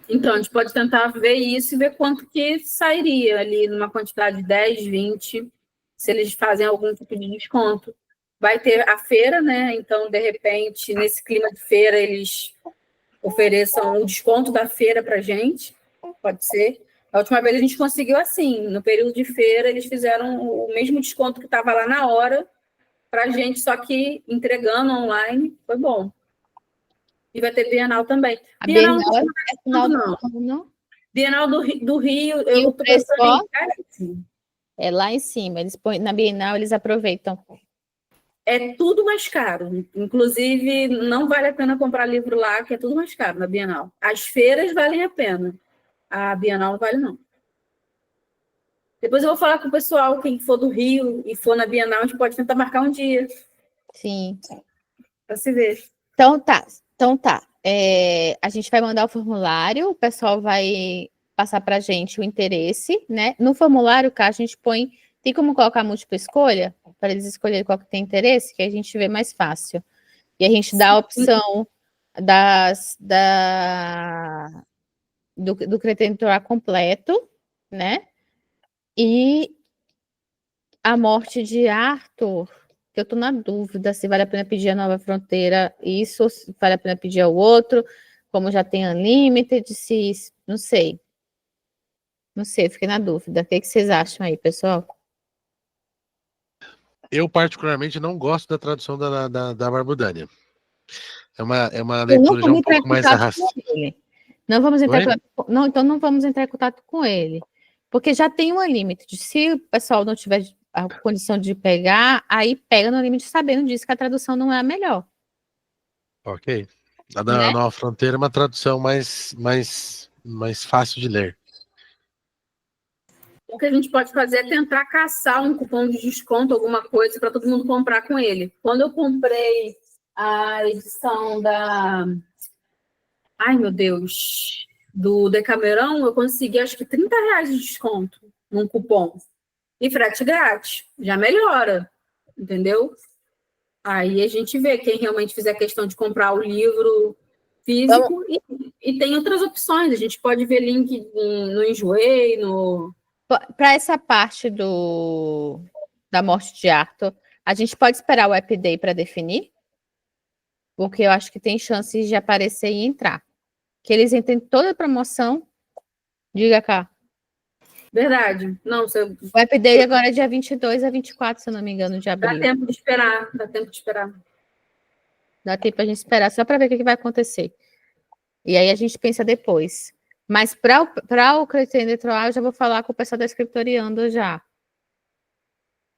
Então, a gente pode tentar ver isso e ver quanto que sairia ali numa quantidade de 10, 20, se eles fazem algum tipo de desconto. Vai ter a feira, né? Então, de repente, nesse clima de feira, eles ofereçam o desconto da feira para a gente. Pode ser. A última vez a gente conseguiu assim. No período de feira, eles fizeram o mesmo desconto que estava lá na hora para a gente, só que entregando online. Foi bom. E vai ter Bienal também.
A Bienal é final do ano.
Bienal do Rio,
E
eu
o preço é lá em cima. Na Bienal eles aproveitam.
é tudo mais caro. Inclusive, não vale a pena comprar livro lá, que é tudo mais caro na Bienal. As feiras valem a pena. A Bienal não vale, não. Depois eu vou falar com o pessoal, quem for do Rio e for na Bienal, a gente pode tentar marcar um dia.
Sim.
Para se ver.
Então tá. A gente vai mandar o formulário, o pessoal vai passar para a gente o interesse, né? No formulário, cá, a gente põe... Tem como colocar múltipla escolha? Para eles escolherem qual que tem interesse, que a gente vê mais fácil. E a gente dá a opção do crédito eleitoral completo, né? E a morte de Arthur, que eu estou na dúvida se vale a pena pedir a Nova Fronteira isso, ou se vale a pena pedir ao outro, como já tem Unlimited, se... Não sei. Não sei, fiquei na dúvida. O que vocês acham aí, pessoal?
Eu, particularmente, não gosto da tradução da Barbudânia. É uma leitura já um pouco mais arrastada.
Não vamos entrar em contato. Não, então não vamos entrar em contato com ele. Porque já tem um Unlimited. Se o pessoal não tiver a condição de pegar, aí pega no Unlimited sabendo disso, que a tradução não é a melhor.
Ok. A da Nova Fronteira é uma tradução mais fácil de ler.
O que a gente pode fazer é tentar caçar um cupom de desconto, alguma coisa, para todo mundo comprar com ele. Quando eu comprei a edição Ai, meu Deus! Do Decamerão, eu consegui acho que R$30 de desconto num cupom. E frete grátis. Já melhora. Entendeu? Aí a gente vê quem realmente fizer questão de comprar o livro físico e tem outras opções. A gente pode ver link no Enjoei, no...
Para essa parte da morte de Arthur, a gente pode esperar o App Day para definir? Porque eu acho que tem chances de aparecer e entrar. Que eles entrem toda a promoção. Diga cá.
Verdade. Não,
o App Day agora é dia 22 a 24, se eu não me engano, de abril.
Dá tempo de esperar. Dá tempo
a gente esperar só para ver o que vai acontecer. E aí a gente pensa depois. Mas para o crédito eleitoral, eu já vou falar com o pessoal da Escritoriando já.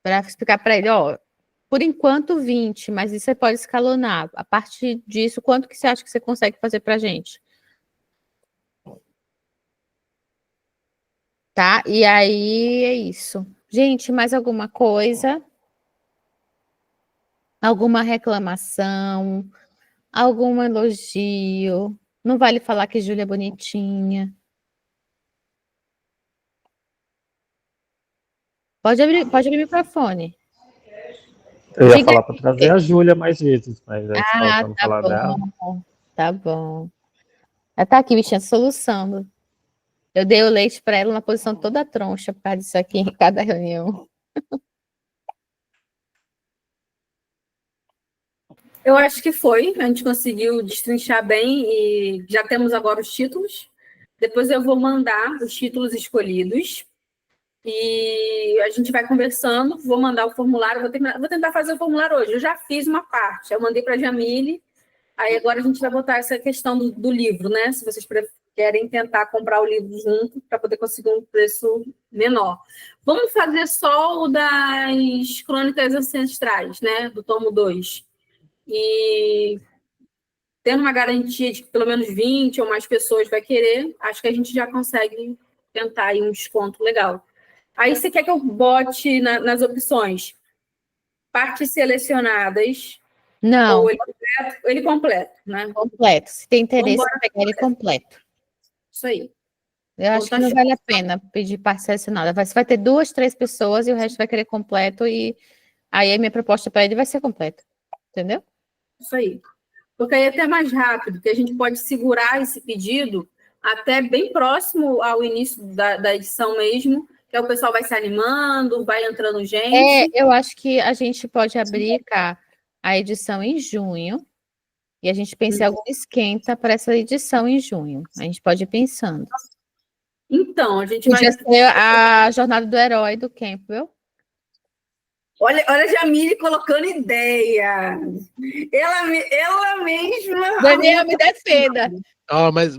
Para explicar para ele, por enquanto 20, mas isso você pode escalonar. A partir disso, quanto que você acha que você consegue fazer para a gente? Tá? E aí é isso. Gente, mais alguma coisa? Alguma reclamação? Algum elogio? Não vale falar que Júlia é bonitinha. Pode abrir o microfone.
Eu ia falar para trazer a Júlia mais vezes, mas aí faltando
tá
falar
bom,
dela.
Tá bom. Ela tá aqui, bichinha, soluçando. Eu dei o leite para ela na posição toda troncha por causa disso aqui em cada reunião.
Eu acho que foi. A gente conseguiu destrinchar bem e já temos agora os títulos. Depois eu vou mandar os títulos escolhidos e a gente vai conversando. Vou mandar o formulário. Vou tentar fazer o formulário hoje. Eu já fiz uma parte. Eu mandei para a Jamile. Aí agora a gente vai botar essa questão do livro, né? Se vocês querem tentar comprar o livro junto para poder conseguir um preço menor. Vamos fazer só o das Crônicas Ancestrais, né? Do tomo 2. E tendo uma garantia de que pelo menos 20 ou mais pessoas vai querer, acho que a gente já consegue tentar aí um desconto legal. Aí você quer que eu bote nas opções partes selecionadas?
Não.
Ou ele completo, né?
Completo. Se tem interesse, pegar ele completo.
Isso aí.
Eu acho que não vale a pena pedir parte selecionada. Você vai ter 2, 3 pessoas e o resto vai querer completo. E aí a minha proposta para ele vai ser completa. Entendeu?
Isso aí. Porque aí é até mais rápido, que a gente pode segurar esse pedido até bem próximo ao início da edição mesmo, que aí o pessoal vai se animando, vai entrando gente.
Eu acho que a gente pode abrir a edição em junho e a gente pensa em algum esquenta para essa edição em junho. A gente pode ir pensando.
Então, a gente
Podia ser a Jornada do Herói do Campbell.
Olha a Jamile colocando ideia. Ela mesma...
Daniel, me defenda.
Mas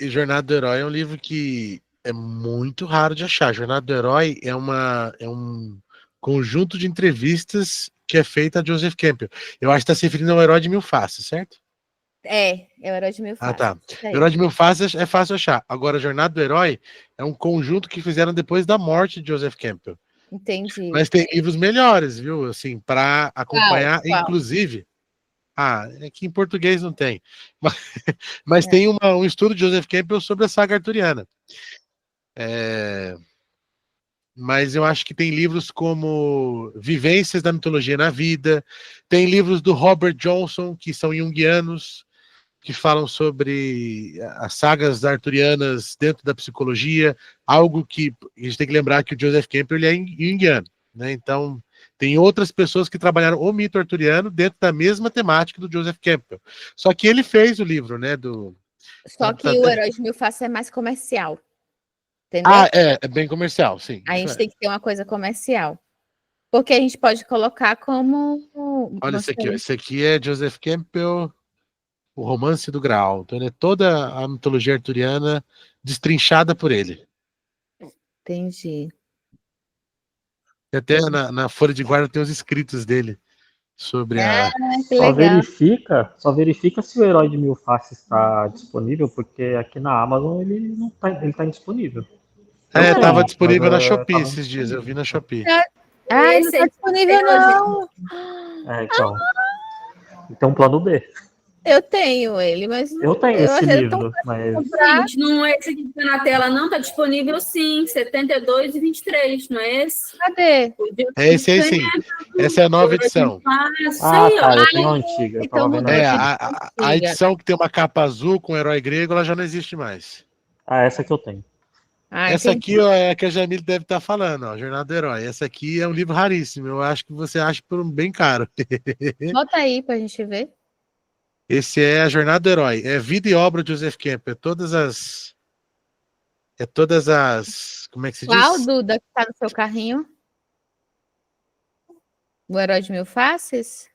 Jornada do Herói é um livro que é muito raro de achar. Jornada do Herói é um conjunto de entrevistas que é feita a Joseph Campbell. Eu acho que está se referindo ao Herói de Mil Faces, certo?
É o Herói de Mil Faces.
Ah, tá. Herói de Mil Faces é fácil achar. Agora, a Jornada do Herói é um conjunto que fizeram depois da morte de Joseph Campbell.
Entendi.
Mas tem livros melhores, viu? Assim, para acompanhar,
Qual?
inclusive. Aqui em português não tem. Mas tem um estudo de Joseph Campbell sobre a saga arturiana. Mas eu acho que tem livros como Vivências da Mitologia na Vida, tem livros do Robert Johnson, que são junguianos, que falam sobre as sagas arturianas dentro da psicologia, algo que a gente tem que lembrar que o Joseph Campbell ele é junguiano, né? Então, tem outras pessoas que trabalharam o mito arturiano dentro da mesma temática do Joseph Campbell. Só que ele fez o livro, né?
Só que o Herói de Mil Faces é mais comercial. Entendeu?
É bem comercial, sim.
A gente tem que ter uma coisa comercial. Porque a gente pode colocar como...
Olha esse aqui, esse aqui é Joseph Campbell, O Romance do Graal. Então, ele é toda a mitologia arturiana destrinchada por ele.
Entendi.
E até na Folha de Guarda tem os escritos dele sobre a...
Só verifica se o Herói de Mil Faces está disponível, porque aqui na Amazon ele não tá, ele tá indisponível.
Estava disponível na Shopee esses dias, eu vi na Shopee.
Ele não está disponível, não.
Então, plano B.
Eu tenho ele, mas...
Eu tenho esse livro, mas...
Gente, não é esse aqui que tá na tela, não. Tá disponível, sim. 72 e 23, não é esse?
Cadê?
É esse aí, sim. Essa é a nova edição.
Eu tenho a antiga.
Então,
a edição que tem uma capa azul com o herói grego, ela já não existe mais.
Essa que eu tenho.
Essa aqui é a que a Jamile deve estar falando, ó, Jornada do Herói. Essa aqui é um livro raríssimo. Eu acho que você acha por um bem caro.
Bota aí pra gente ver.
Esse é a Jornada do Herói. É Vida e Obra de Joseph Campbell. É todas as... Como é que se diz?
Qual, Duda, que tá no seu carrinho? O Herói de Mil Faces?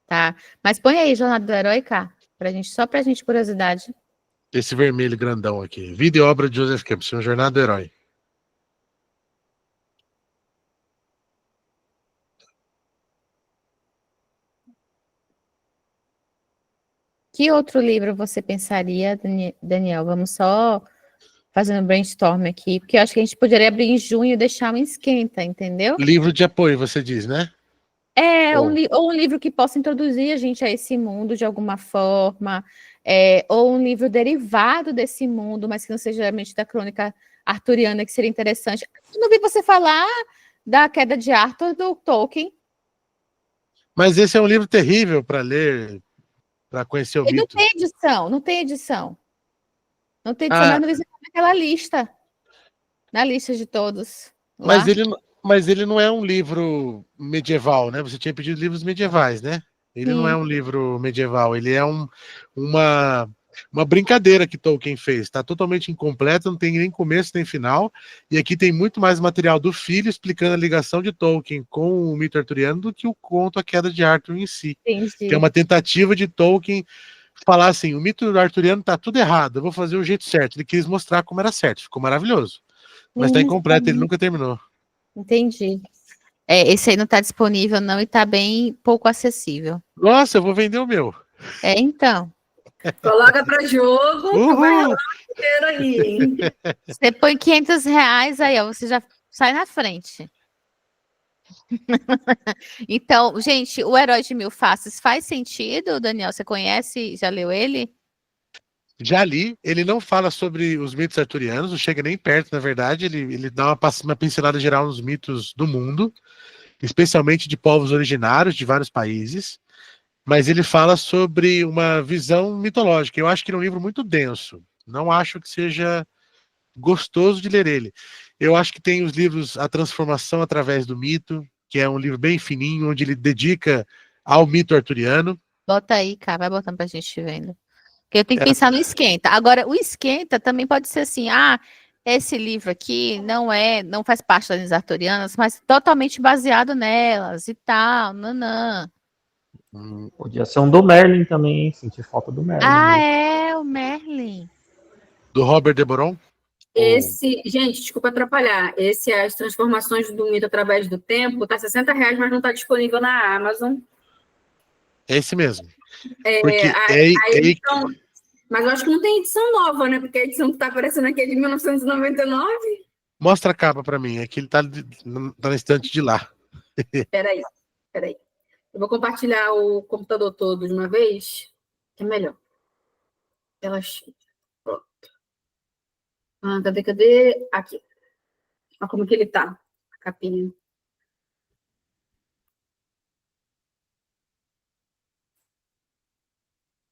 Tá. Mas põe aí, Jornada do Herói, cá. Só pra gente, curiosidade.
Esse vermelho grandão aqui. Vida e Obra de Joseph Campbell. Jornada do Herói.
Que outro livro você pensaria, Daniel? Vamos só fazendo brainstorm aqui, porque eu acho que a gente poderia abrir em junho e deixar um esquenta, entendeu?
Livro de apoio, você diz, né?
Ou um livro que possa introduzir a gente a esse mundo de alguma forma, ou um livro derivado desse mundo, mas que não seja realmente da crônica arturiana, que seria interessante. Eu não vi você falar da Queda de Arthur do Tolkien.
Mas esse é um livro terrível para ler, para conhecer o mito.
Não tem edição. Não tem edição, mas não existe naquela lista. Na lista de todos.
Mas ele não é um livro medieval, né? Você tinha pedido livros medievais, né? Ele não é um livro medieval, ele é uma brincadeira que Tolkien fez. Está totalmente incompleto, não tem nem começo nem final. E aqui tem muito mais material do filho explicando a ligação de Tolkien com o mito arturiano do que o conto A Queda de Arthur em si.
Entendi.
Que é uma tentativa de Tolkien falar assim, o mito arturiano está tudo errado, eu vou fazer o jeito certo. Ele quis mostrar como era certo, ficou maravilhoso. Mas está incompleto, ele nunca terminou.
Entendi. Esse aí não está disponível, não, e está bem pouco acessível.
Nossa, eu vou vender o meu.
Então.
Coloca para jogo, vai rolar inteiro aí, hein?
Você põe R$500 aí, ó, você já sai na frente. Então, gente, o Herói de Mil Faces faz sentido, Daniel? Você conhece, já leu ele?
Já li, ele não fala sobre os mitos arturianos, não chega nem perto, na verdade, ele dá uma pincelada geral nos mitos do mundo, especialmente de povos originários de vários países, mas ele fala sobre uma visão mitológica. Eu acho que ele é um livro muito denso, não acho que seja gostoso de ler ele. Eu acho que tem os livros A Transformação através do Mito, que é um livro bem fininho, onde ele dedica ao mito arturiano.
Bota aí, cara, vai botando pra gente vendo. Porque eu tenho que pensar no esquenta. Agora, o esquenta também pode ser assim, esse livro aqui não faz parte das arturianas, mas totalmente baseado nelas e tal, nanã.
Podia ser um do Merlin também, hein? Senti falta do Merlin.
O Merlin.
Do Robert de Boron?
Gente, desculpa atrapalhar. Esse é As Transformações do Mito através do Tempo. Tá R$60, mas não tá disponível na Amazon.
É esse mesmo. Porque
mas eu acho que não tem edição nova, né? Porque a edição que tá aparecendo aqui é de 1999.
Mostra a capa para mim. É que ele tá na estante de lá.
Peraí. Eu vou compartilhar o computador todo de uma vez, que é melhor. Pronto. Cadê? Aqui. Olha como que ele tá. A capinha.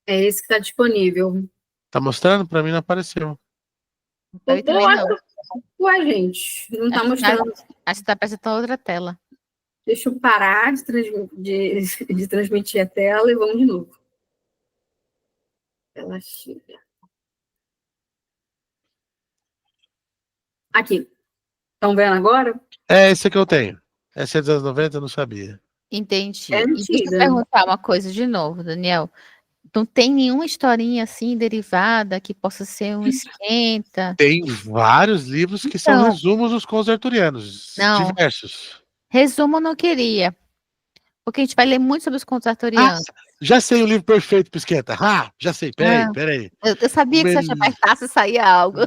É esse que tá disponível.
Tá mostrando? Para mim não apareceu.
Eu também não.
Ué, gente, não tá mostrando.
Acho que tá apresentando outra tela.
Deixa eu parar de transmitir a tela e vamos de novo. Ela chega. Aqui. Estão vendo agora?
É esse que eu tenho. Essa é dos anos 90, eu não sabia.
Entendi.
É
E deixa eu perguntar uma coisa de novo, Daniel. Não tem nenhuma historinha assim derivada que possa ser um esquenta?
Tem vários livros que são resumos dos contos arturianos.
Não.
Diversos.
Resumo eu não queria. Porque a gente vai ler muito sobre os contos arturianos.
Já sei o livro perfeito para esquenta. Já sei. Peraí.
Eu sabia que se eu apertasse saía algo.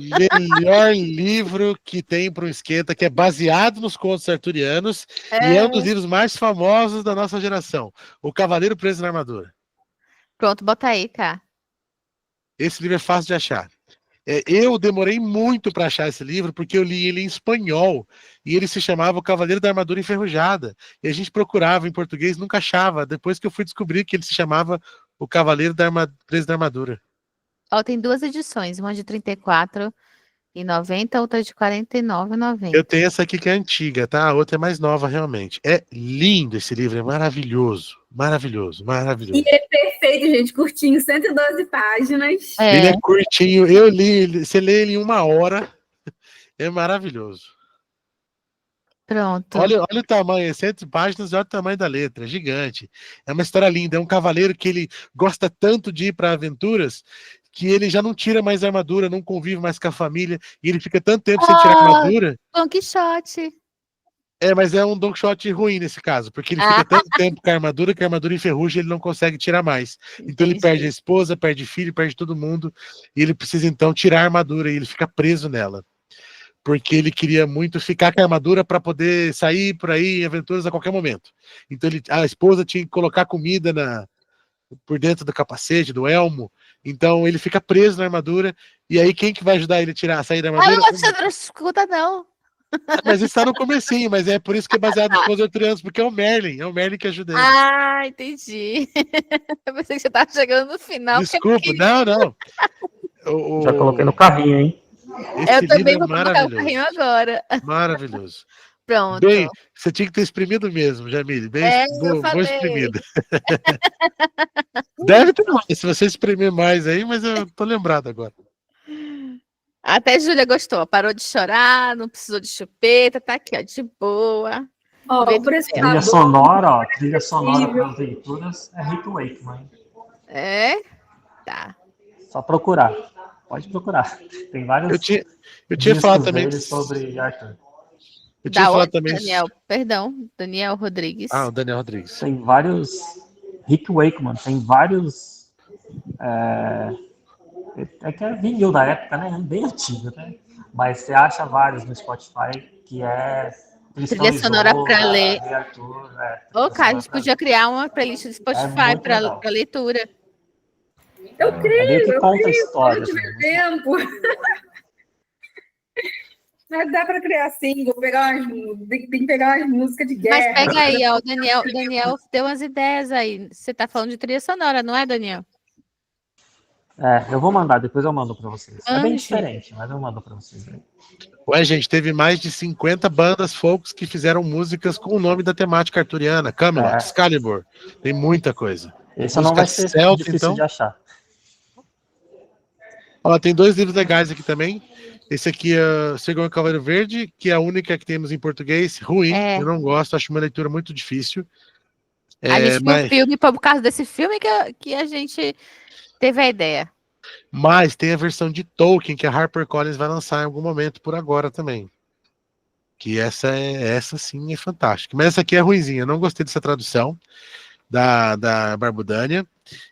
Melhor livro que tem para um esquenta, que é baseado nos contos arturianos e é um dos livros mais famosos da nossa geração. O Cavaleiro Preso na Armadura.
Pronto, bota aí, cara.
Esse livro é fácil de achar. Eu demorei muito para achar esse livro, porque eu li ele em espanhol, e ele se chamava O Cavaleiro da Armadura Enferrujada, e a gente procurava em português, nunca achava, depois que eu fui descobrir que ele se chamava O Cavaleiro Preso da Armadura.
Tem 2 edições, uma de R$34,90, outra de R$49,90.
Eu tenho essa aqui que é antiga, tá? A outra é mais nova, realmente. É lindo esse livro, é maravilhoso. Maravilhoso.
E é perfeito, gente, curtinho, 112 páginas.
Ele é curtinho, eu li, você lê ele em 1 hora, é maravilhoso.
Pronto.
Olha o tamanho, 100 páginas, olha o tamanho da letra, é gigante. É uma história linda, é um cavaleiro que ele gosta tanto de ir para aventuras, que ele já não tira mais a armadura, não convive mais com a família, e ele fica tanto tempo sem tirar a armadura.
Don Quixote.
Mas é um Don Quixote ruim nesse caso, porque ele fica tanto tempo com a armadura que a armadura enferruja e ele não consegue tirar mais. Então ele perde a esposa, perde filho, perde todo mundo, e ele precisa então tirar a armadura e ele fica preso nela. Porque ele queria muito ficar com a armadura para poder sair por aí em aventuras a qualquer momento. Então a esposa tinha que colocar comida por dentro do capacete, do elmo. Então ele fica preso na armadura, e aí quem que vai ajudar ele a sair da armadura?
Você não escuta, não.
Mas isso tá no comecinho, mas é por isso que é baseado nos contos arturianos, porque é o Merlin que ajuda ele.
Entendi. Eu pensei que você tava chegando no final.
Desculpa, não.
Já coloquei no carrinho, hein?
Esse livro é maravilhoso.
Carrinho agora.
Maravilhoso.
Pronto.
Bem, você tinha que ter exprimido mesmo, Jamile. Bem exprimido. Deve ter mais, se você exprimir mais aí, mas eu tô lembrado agora.
Até Júlia gostou, parou de chorar, não precisou de chupeta, tá aqui, ó, de boa.
Trilha sonora para as leituras é Rick Wakeman.
Tá.
Só procurar. Pode procurar. Tem vários.
Eu tinha falado também
sobre Arthur.
Eu tinha falado também.
Daniel Rodrigues.
O Daniel Rodrigues.
Tem vários. Rick Wakeman, tem vários. Que é vinil da época, né? Bem antigo, né? Mas você acha vários no Spotify que é
trilha sonora para ler. Cara, a gente podia criar uma playlist do Spotify para leitura.
Eu creio,
que conta histórias.
Tempo. Mas dá para criar sim, tem que pegar umas músicas de guerra.
Mas pega aí, ó, o Daniel deu umas ideias aí. Você tá falando de trilha sonora, não é, Daniel?
Eu vou mandar, depois eu mando para vocês. É bem diferente, mas eu mando para vocês.
Gente, teve mais de 50 bandas folks que fizeram músicas com o nome da temática arturiana, Camelot, Excalibur, tem muita coisa.
Esse não vai ser difícil de achar.
Tem 2 livros legais aqui também. Esse aqui é Segundo Cavaleiro Verde, que é a única que temos em português. Ruim, eu não gosto, acho uma leitura muito difícil.
A gente viu o filme, foi por causa desse filme que a gente teve a ideia.
Mas tem a versão de Tolkien que a HarperCollins vai lançar em algum momento por agora também. Que essa sim é fantástica. Mas essa aqui é ruinzinha. Eu não gostei dessa tradução da Barbudânia.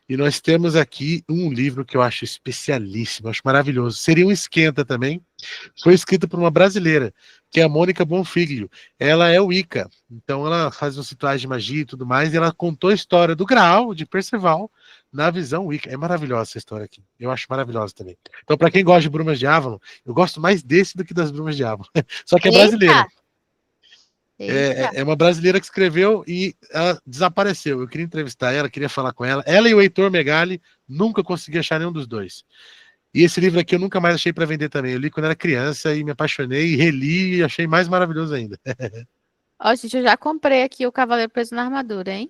E nós temos aqui um livro que eu acho especialíssimo, acho maravilhoso. Seria um esquenta também. Foi escrito por uma brasileira, que é a Mônica Bonfiglio. Ela é Wicca, então ela faz uns rituais de magia e tudo mais, e ela contou a história do Graal, de Perceval, na visão Wicca. É maravilhosa essa história aqui. Eu acho maravilhosa também. Então, para quem gosta de Brumas de Avalon, eu gosto mais desse do que das Brumas de Avalon. Só que é brasileira. É uma brasileira que escreveu e ela desapareceu. Eu queria entrevistar ela, queria falar com ela. Ela e o Heitor Megali, nunca consegui achar nenhum dos dois. E esse livro aqui eu nunca mais achei para vender também. Eu li quando era criança e me apaixonei, reli e achei mais maravilhoso ainda.
Ó, gente, eu já comprei aqui o Cavaleiro Preso na Armadura, hein?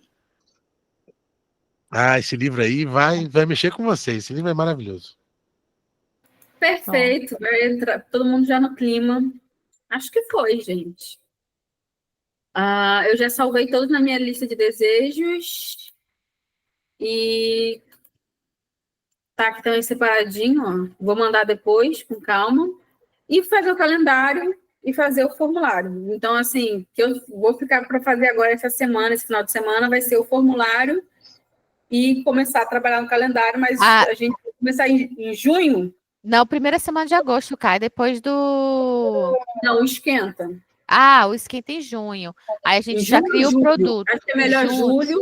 Ah, esse livro aí vai mexer com vocês. Esse livro é maravilhoso.
Perfeito, vai entrar todo mundo já no clima. Acho que foi, gente. Eu já salvei todos na minha lista de desejos. E tá aqui também separadinho, ó. Vou mandar depois, com calma. E fazer o calendário e fazer o formulário. Então, assim, que eu vou ficar para fazer agora essa semana, esse final de semana, vai ser o formulário e começar a trabalhar no calendário, mas a gente vai começar em junho.
Não, primeira semana de agosto, cai, depois do...
Não, esquenta.
O esquenta em junho. Aí a gente já cria o produto.
Acho que é melhor julho.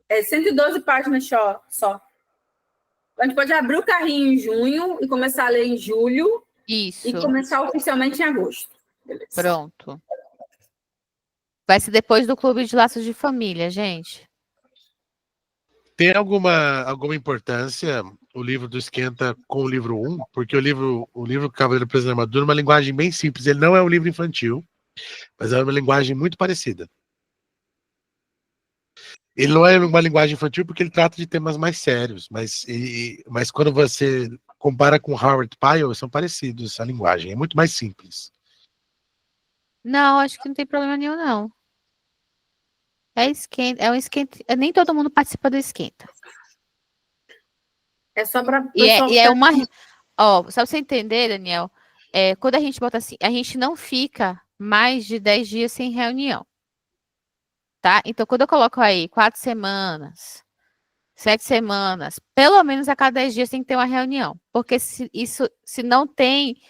É 112 páginas só. A gente pode abrir o carrinho em junho e começar a ler em julho.
Isso.
E começar oficialmente em agosto. Beleza.
Pronto. Vai ser depois do Clube de Laços de Família, gente.
Tem alguma importância o livro do Esquenta com o livro 1? Porque o livro Cavaleiro Preso na Armadura é uma linguagem bem simples. Ele não é um livro infantil, mas é uma linguagem muito parecida. Ele não é uma linguagem infantil porque ele trata de temas mais sérios, mas quando você compara com Howard Pyle, são parecidos a linguagem, é muito mais simples.
Não, acho que não tem problema nenhum, não. É um esquenta. Nem todo mundo participa do esquenta.
É só para
e é uma. Ó, só pra você entender, Daniel, quando a gente bota assim, a gente não fica mais de 10 dias sem reunião. Tá? Então, quando eu coloco aí 4 semanas, 7 semanas, pelo menos a cada 10 dias tem que ter uma reunião. Porque se não tem,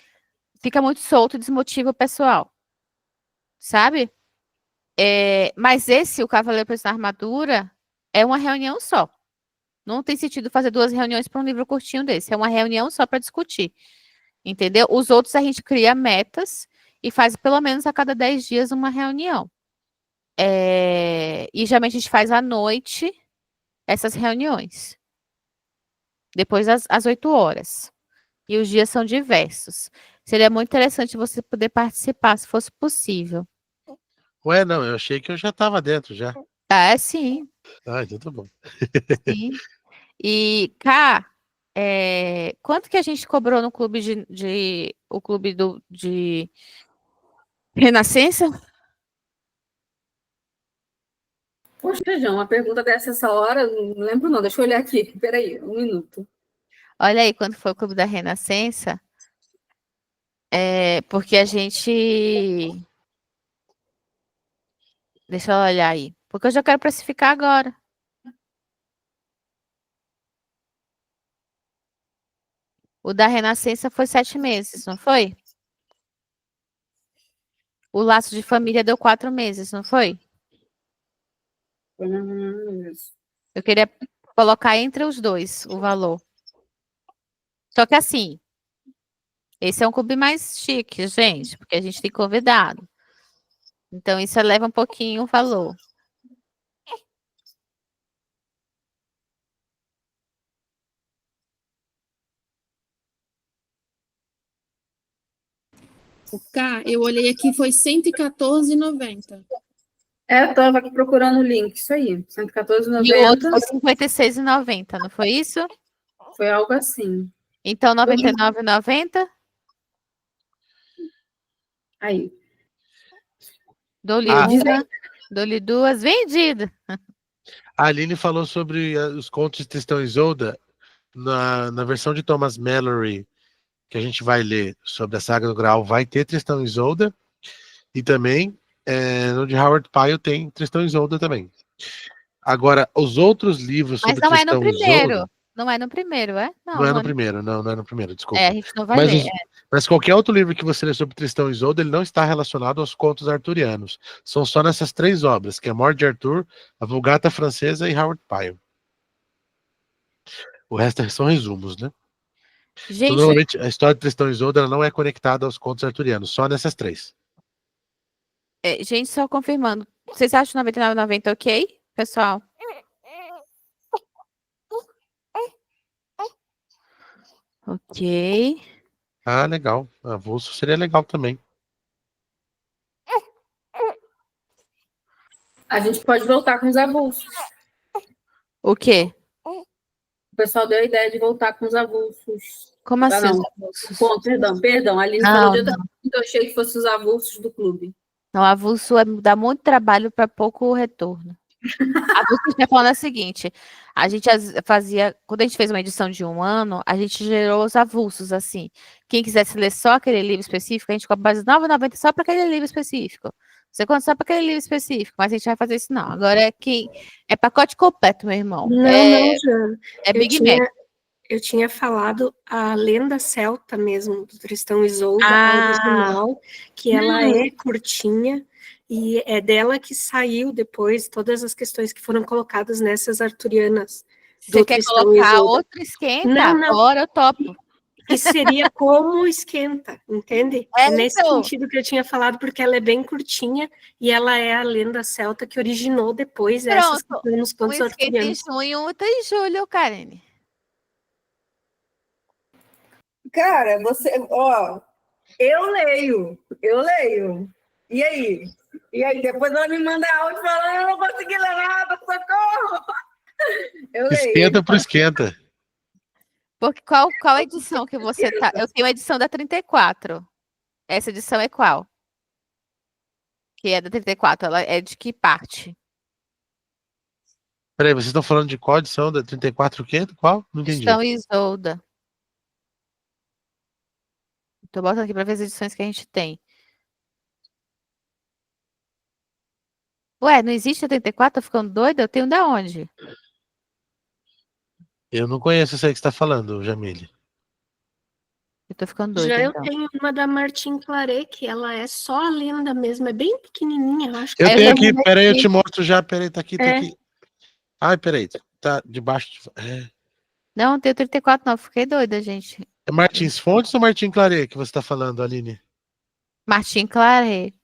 fica muito solto e desmotiva o pessoal. Sabe? Mas o Cavaleiro Preso na Armadura, é uma reunião só. Não tem sentido fazer 2 reuniões para um livro curtinho desse. É uma reunião só para discutir. Entendeu? Os outros a gente cria metas e faz pelo menos a cada 10 dias uma reunião. E geralmente a gente faz à noite essas reuniões. Depois às 8 horas. E os dias são diversos. Seria muito interessante você poder participar, se fosse possível.
Ué, não, eu achei que eu já estava dentro já.
Sim.
Então tá bom.
Sim. E, Cá, quanto que a gente cobrou no clube o clube de Renascença?
Poxa, João, uma pergunta essa hora, não lembro não, deixa eu olhar aqui, peraí, 1 minuto.
Olha aí, quando foi o clube da Renascença, porque a gente... Deixa eu olhar aí, porque eu já quero precificar agora. O da Renascença foi 7 meses, não foi? O Laço de Família deu 4 meses, não foi? Eu queria colocar entre os dois o valor. Só que assim, esse é um clube mais chique, gente, porque a gente tem convidado. Então, isso eleva um pouquinho o valor.
Cá, eu olhei aqui, foi R$114,90.
Eu estava aqui procurando o link, isso aí, R$114,90.
E o outro foi R$56,90, não foi isso?
Foi algo assim.
Então, R$99,90?
Aí.
Dou-lhe uma, dou-lhe 2, vendida.
A Aline falou sobre os contos de Tristão e Isolda. na versão de Thomas Malory, que a gente vai ler sobre a Saga do Graal, vai ter Tristão e Isolda, e também no de Howard Pyle tem Tristão e Isolda também. Agora, os outros livros
Mas
sobre
não é no
Tristão e
primeiro.
Isolda...
Não é no primeiro, é?
Não é no primeiro, não é no primeiro, desculpa.
É, a gente não vai
Mas,
ler.
mas qualquer outro livro que você lê sobre Tristão e Isolda, ele não está relacionado aos contos arturianos. São só nessas 3 obras, que é Morte de Arthur, a Vulgata Francesa e Howard Pyle. O resto são resumos, né?
Gente,
Então, normalmente, a história de Tristão e Isolda ela não é conectada aos contos arturianos, só nessas 3.
gente, só confirmando. Vocês acham 99,90 ok, pessoal? Ok.
Ah, legal. Avulso seria legal também.
A gente pode voltar com os avulsos.
O quê?
O pessoal deu a ideia de voltar com os avulsos.
Como assim?
Não. Bom, perdão. A Aline falou de outra coisa, então eu achei que fosse os avulsos do clube.
Não, avulso dá muito trabalho para pouco retorno. Avulso está falando o seguinte: a gente fazia, quando a gente fez uma edição de 1 ano, a gente gerou os avulsos assim. Quem quisesse ler só aquele livro específico, a gente cobra R$ 9,90 só para aquele livro específico. Você conta só para aquele livro específico, mas a gente vai fazer isso não. Agora é pacote completo, meu irmão.
Não, Jana.
É Big Mac.
Eu tinha falado a lenda celta mesmo, do Tristão e Isolda, a original, que ela é curtinha, e é dela que saiu depois todas as questões que foram colocadas nessas arturianas.
Você quer colocar outro esquenta?
Não.
Agora eu topo.
Que seria como esquenta, entende? É nesse sentido que eu tinha falado, porque ela é bem curtinha, e ela é a lenda celta que originou depois essas que estão nos contos arturianos.
Um em junho, outro em julho, Karen.
Cara, eu leio. E aí? Depois ela me manda áudio falando, eu não consegui ler nada, socorro! Eu leio.
Esquenta pro esquenta.
Porque qual edição que você tá? Eu tenho a edição da 34. Essa edição é qual? Que é da 34, ela é de que parte?
Peraí, vocês estão falando de qual edição? Da 34 o quê? Qual? Não entendi.
Tristão e Isolda. Tô botando aqui para ver as edições que a gente tem. Ué, não existe a 34? Tô ficando doida? Eu tenho da onde?
Eu não conheço essa aí que você está falando, Jamile.
Eu tô ficando doida.
Já eu
então.
tenho uma da Martine Claret, que ela é só a lenda mesmo, é bem pequenininha, eu acho.
Eu tenho aqui, peraí, eu te mostro já, peraí, tá aqui. Ai, peraí, tá debaixo.
Não, não tenho 34 não, fiquei doida, gente.
É Martins Fontes ou Martins Claret que você está falando, Aline?
Martine Claret.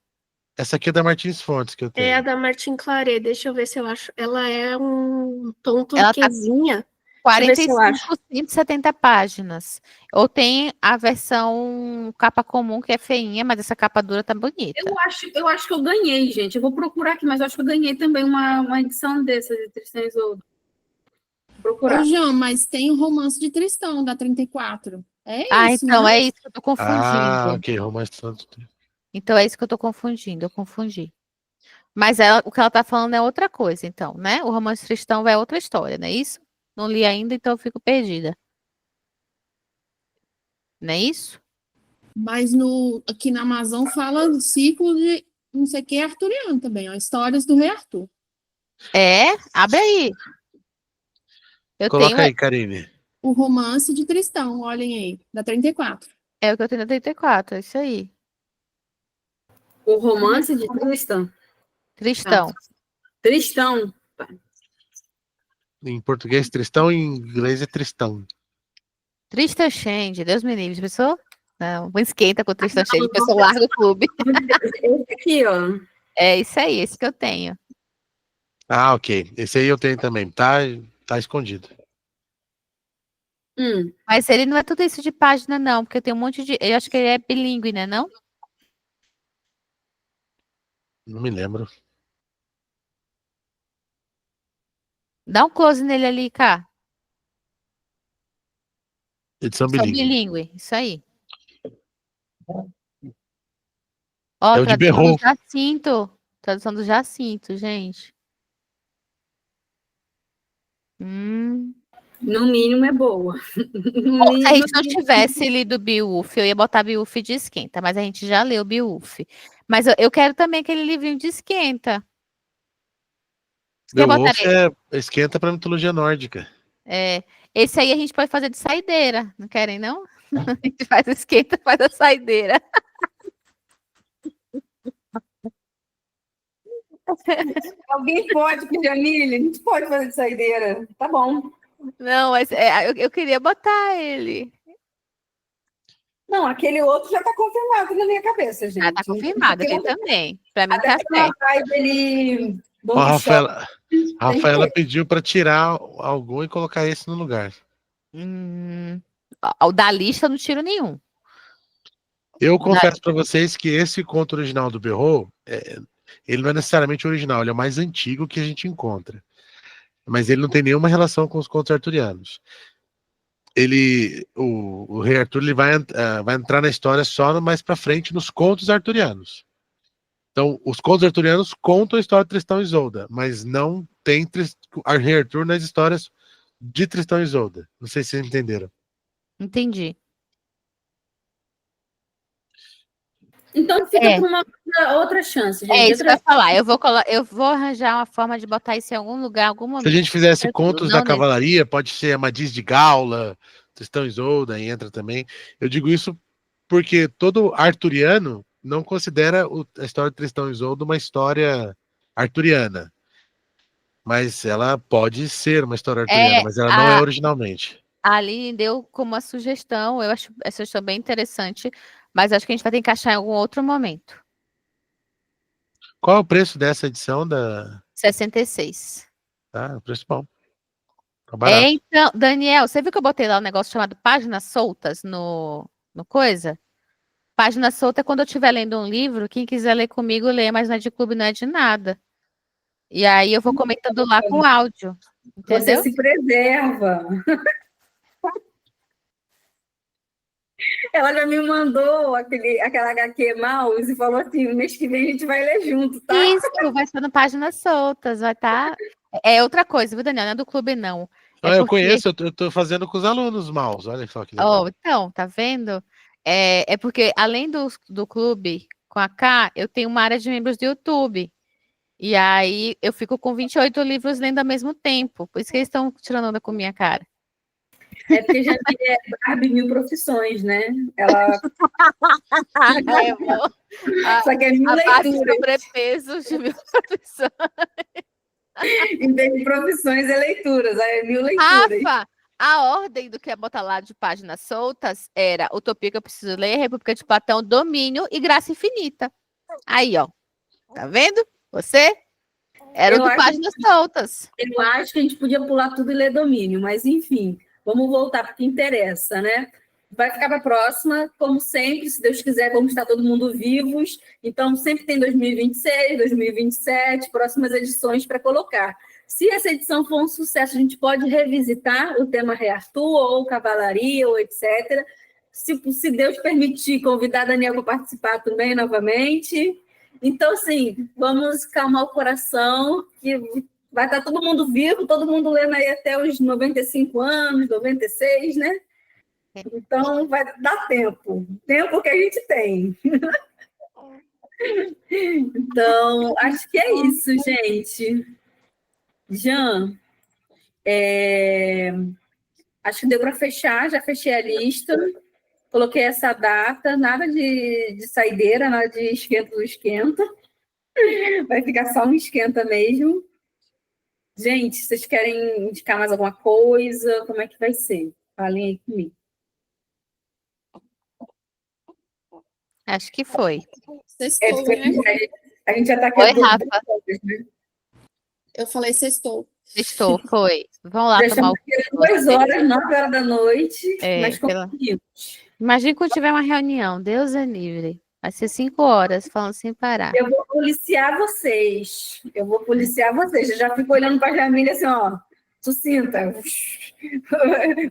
Essa aqui é da Martins Fontes que eu tenho.
É a da Martine Claret, deixa eu ver se eu acho. Ela é um tom turquesinha.
45, 170 páginas. Ou tem a versão capa comum, que é feinha, mas essa capa dura tá bonita.
Eu acho que eu ganhei, gente. Eu vou procurar aqui, mas eu acho que eu ganhei também uma edição dessa de Tristão e Isolda. Vou procurar.
Ô, João, mas tem o romance de Tristão, da 34. Isso,
então
né?
é isso que eu tô confundindo.
Ah, ok, romance tanto.
Então é isso que eu tô confundindo, eu confundi. Mas o que ela tá falando é outra coisa, então, né? O romance Tristão é outra história, não é isso? Não li ainda, então eu fico perdida. Não é isso?
Mas aqui na Amazon fala do ciclo de não sei o que arturiano também, ó, histórias do rei Arthur.
Abre aí.
Coloca aí, Karine.
O romance de Tristão, olhem aí, da 34.
É o que eu tenho da 34, é isso aí.
O romance de Tristão.
Tristão.
Tristão.
Em português, Tristão, em inglês é Tristão.
Tristão Change, Deus me livre, pessoa? Não, esquenta com o Tristão Change, a pessoa larga o clube.
Esse aqui, ó.
É isso aí, esse que eu tenho.
Ah, ok. Esse aí eu tenho também. Tá escondido.
Mas ele não é tudo isso de página, não, porque tem um monte de. Eu acho que ele é bilíngue, né? Não?
Não me lembro.
Dá um close nele ali, cá.
Edição
Só
bilíngue.
bilíngue, isso aí. Ó,
É o de
tradução
Berrou.
do Jacinto. Tradução do Jacinto, gente.
No mínimo é boa.
Ou se a gente não tivesse lido Beowulf, eu ia botar Beowulf de esquenta, mas a gente já leu Beowulf. Mas eu quero também aquele livrinho de esquenta.
Beowulf esquenta para mitologia nórdica.
Esse aí a gente pode fazer de saideira, não querem, não? A gente faz o esquenta, faz a saideira.
Alguém pode, Jamile? A gente pode fazer de saideira. Tá bom.
Não, mas eu queria botar ele.
Não, aquele outro já está confirmado na minha cabeça, gente.
Tá confirmado, aquele também. Para mim
até
tá certo.
A Rafaela pediu para tirar algum e colocar esse no lugar.
O da lista eu não tiro nenhum.
Eu confesso para vocês que esse conto original do Berro, ele não é necessariamente original, ele é o mais antigo que a gente encontra. Mas ele não tem nenhuma relação com os contos arturianos. O rei Arthur ele vai entrar na história só mais para frente nos contos arturianos. Então, os contos arturianos contam a história de Tristão e Isolda, mas não tem rei Arthur nas histórias de Tristão e Isolda. Não sei se vocês entenderam.
Entendi.
Então fica para uma outra chance, gente.
É isso que eu ia falar. Eu vou arranjar uma forma de botar isso em algum lugar, em algum momento.
Se a gente fizesse contos da cavalaria, pode ser Amadis de Gaula, Tristão e Isolda, e entra também. Eu digo isso porque todo arturiano não considera a história de Tristão e Isolda uma história arturiana. Mas ela pode ser uma história arturiana, mas ela não é originalmente.
A Aline deu como uma sugestão, eu acho essa sugestão bem interessante, mas acho que a gente vai ter que encaixar em algum outro momento.
Qual é o preço dessa edição da
66.
Tá, o preço bom. Tá barato.
Então, Daniel, você viu que eu botei lá um negócio chamado Páginas Soltas no coisa? Página solta é quando eu estiver lendo um livro, quem quiser ler comigo, lê, mas não é de clube, não é de nada. E aí eu vou comentando lá com áudio. Entendeu?
Você se preserva. Ela já me mandou aquela HQ Mouse e falou assim: mês que vem a gente vai ler junto, tá?
Isso, vai ser no Páginas Soltas, vai estar. É outra coisa, viu, Daniel? Não é do clube, não.
Eu conheço, eu tô fazendo com os alunos Mouse, olha só que legal.
Então, tá vendo? É porque, além do clube com a K, eu tenho uma área de membros do YouTube. E aí eu fico com 28 livros lendo ao mesmo tempo. Por isso que eles estão tirando onda com minha cara.
É porque já é Barbie mil profissões, né? Ela. Só que é mil leituras.
Sobrepeso de mil profissões.
Em vez de profissões é leituras, aí é mil leituras.
Rafa, a ordem do que é botar lá de Páginas Soltas era Utopia que eu preciso ler, República de Platão, Domínio e Graça Infinita. Aí, ó. Tá vendo? Você era o de Páginas Soltas.
Eu acho que a gente podia pular tudo e ler Domínio, mas enfim, vamos voltar para o que interessa, né? Vai ficar para a próxima, como sempre, se Deus quiser, vamos estar todo mundo vivos. Então, sempre tem 2026, 2027, próximas edições para colocar. Se essa edição for um sucesso, a gente pode revisitar o tema Rei Arthur, ou Cavalaria, ou etc. Se Deus permitir, convidar a Daniel para participar também novamente. Então, assim, vamos calmar o coração, que vai estar todo mundo vivo, todo mundo lendo aí até os 95 anos, 96, né? Então, vai dar tempo que a gente tem. Então, acho que é isso, gente. Jean, acho que deu para fechar, já fechei a lista, coloquei essa data, nada de saideira, nada de esquenta do esquenta. Vai ficar só um esquenta mesmo. Gente, vocês querem indicar mais alguma coisa? Como é que vai ser? Falem aí comigo.
Acho que foi.
Sextou, né?
A gente já está aqui.
Oi, Rafa.
Né?
Eu falei sextou.
Sextou, foi. Vamos lá
já
tomar
2 horas, 9 horas da noite, mas conseguimos.
Imagina quando tiver uma reunião, Deus é livre. Vai ser 5 horas, falando sem parar.
Eu vou policiar vocês. Eu já fico olhando para a Jamília assim, ó. Sucinta.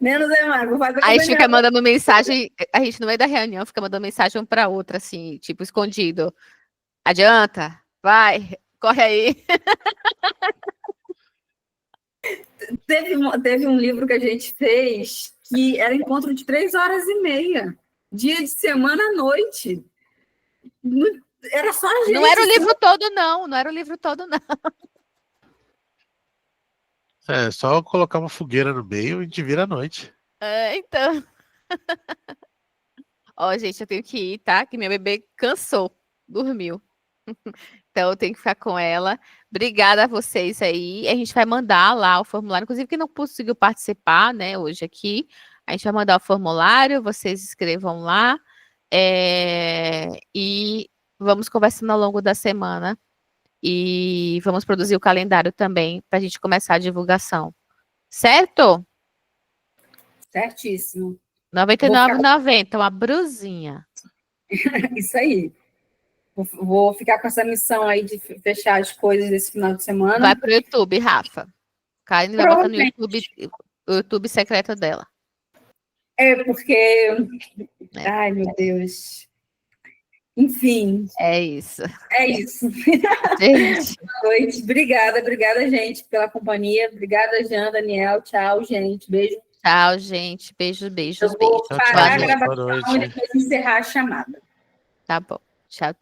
Menos é mais.
Aí a gente fica mandando mensagem, a gente no meio da reunião fica mandando mensagem um para outra, assim, tipo, escondido. Adianta, vai, corre aí.
Teve um livro que a gente fez que era encontro de 3h30, dia de semana à noite. Era só a gente.
Não era o livro todo, não. Não era o livro todo, não.
É, só colocar uma fogueira no meio e a gente vira à noite.
Então. Ó, gente, eu tenho que ir, tá? Que minha bebê cansou, dormiu. Então eu tenho que ficar com ela. Obrigada a vocês aí. A gente vai mandar lá o formulário. Inclusive, quem não conseguiu participar, né, hoje aqui, a gente vai mandar o formulário, vocês escrevam lá. E vamos conversando ao longo da semana. E vamos produzir o calendário também para a gente começar a divulgação. Certo?
Certíssimo.
R$ 99,90, uma brusinha.
Isso aí. Vou ficar com essa missão aí de fechar as coisas desse final de semana.
Vai pro YouTube, Rafa. Karine vai botar no YouTube, o YouTube secreto dela.
Porque... Ai, meu Deus. Enfim.
É isso.
É isso.
Gente.
Boa noite. Obrigada, gente, pela companhia. Obrigada, Jean, Daniel. Tchau, gente. Beijo.
Tchau, gente. Beijos.
Eu vou parar a
Boa
gravação
noite.
e depois encerrar a chamada.
Tá bom. Tchau.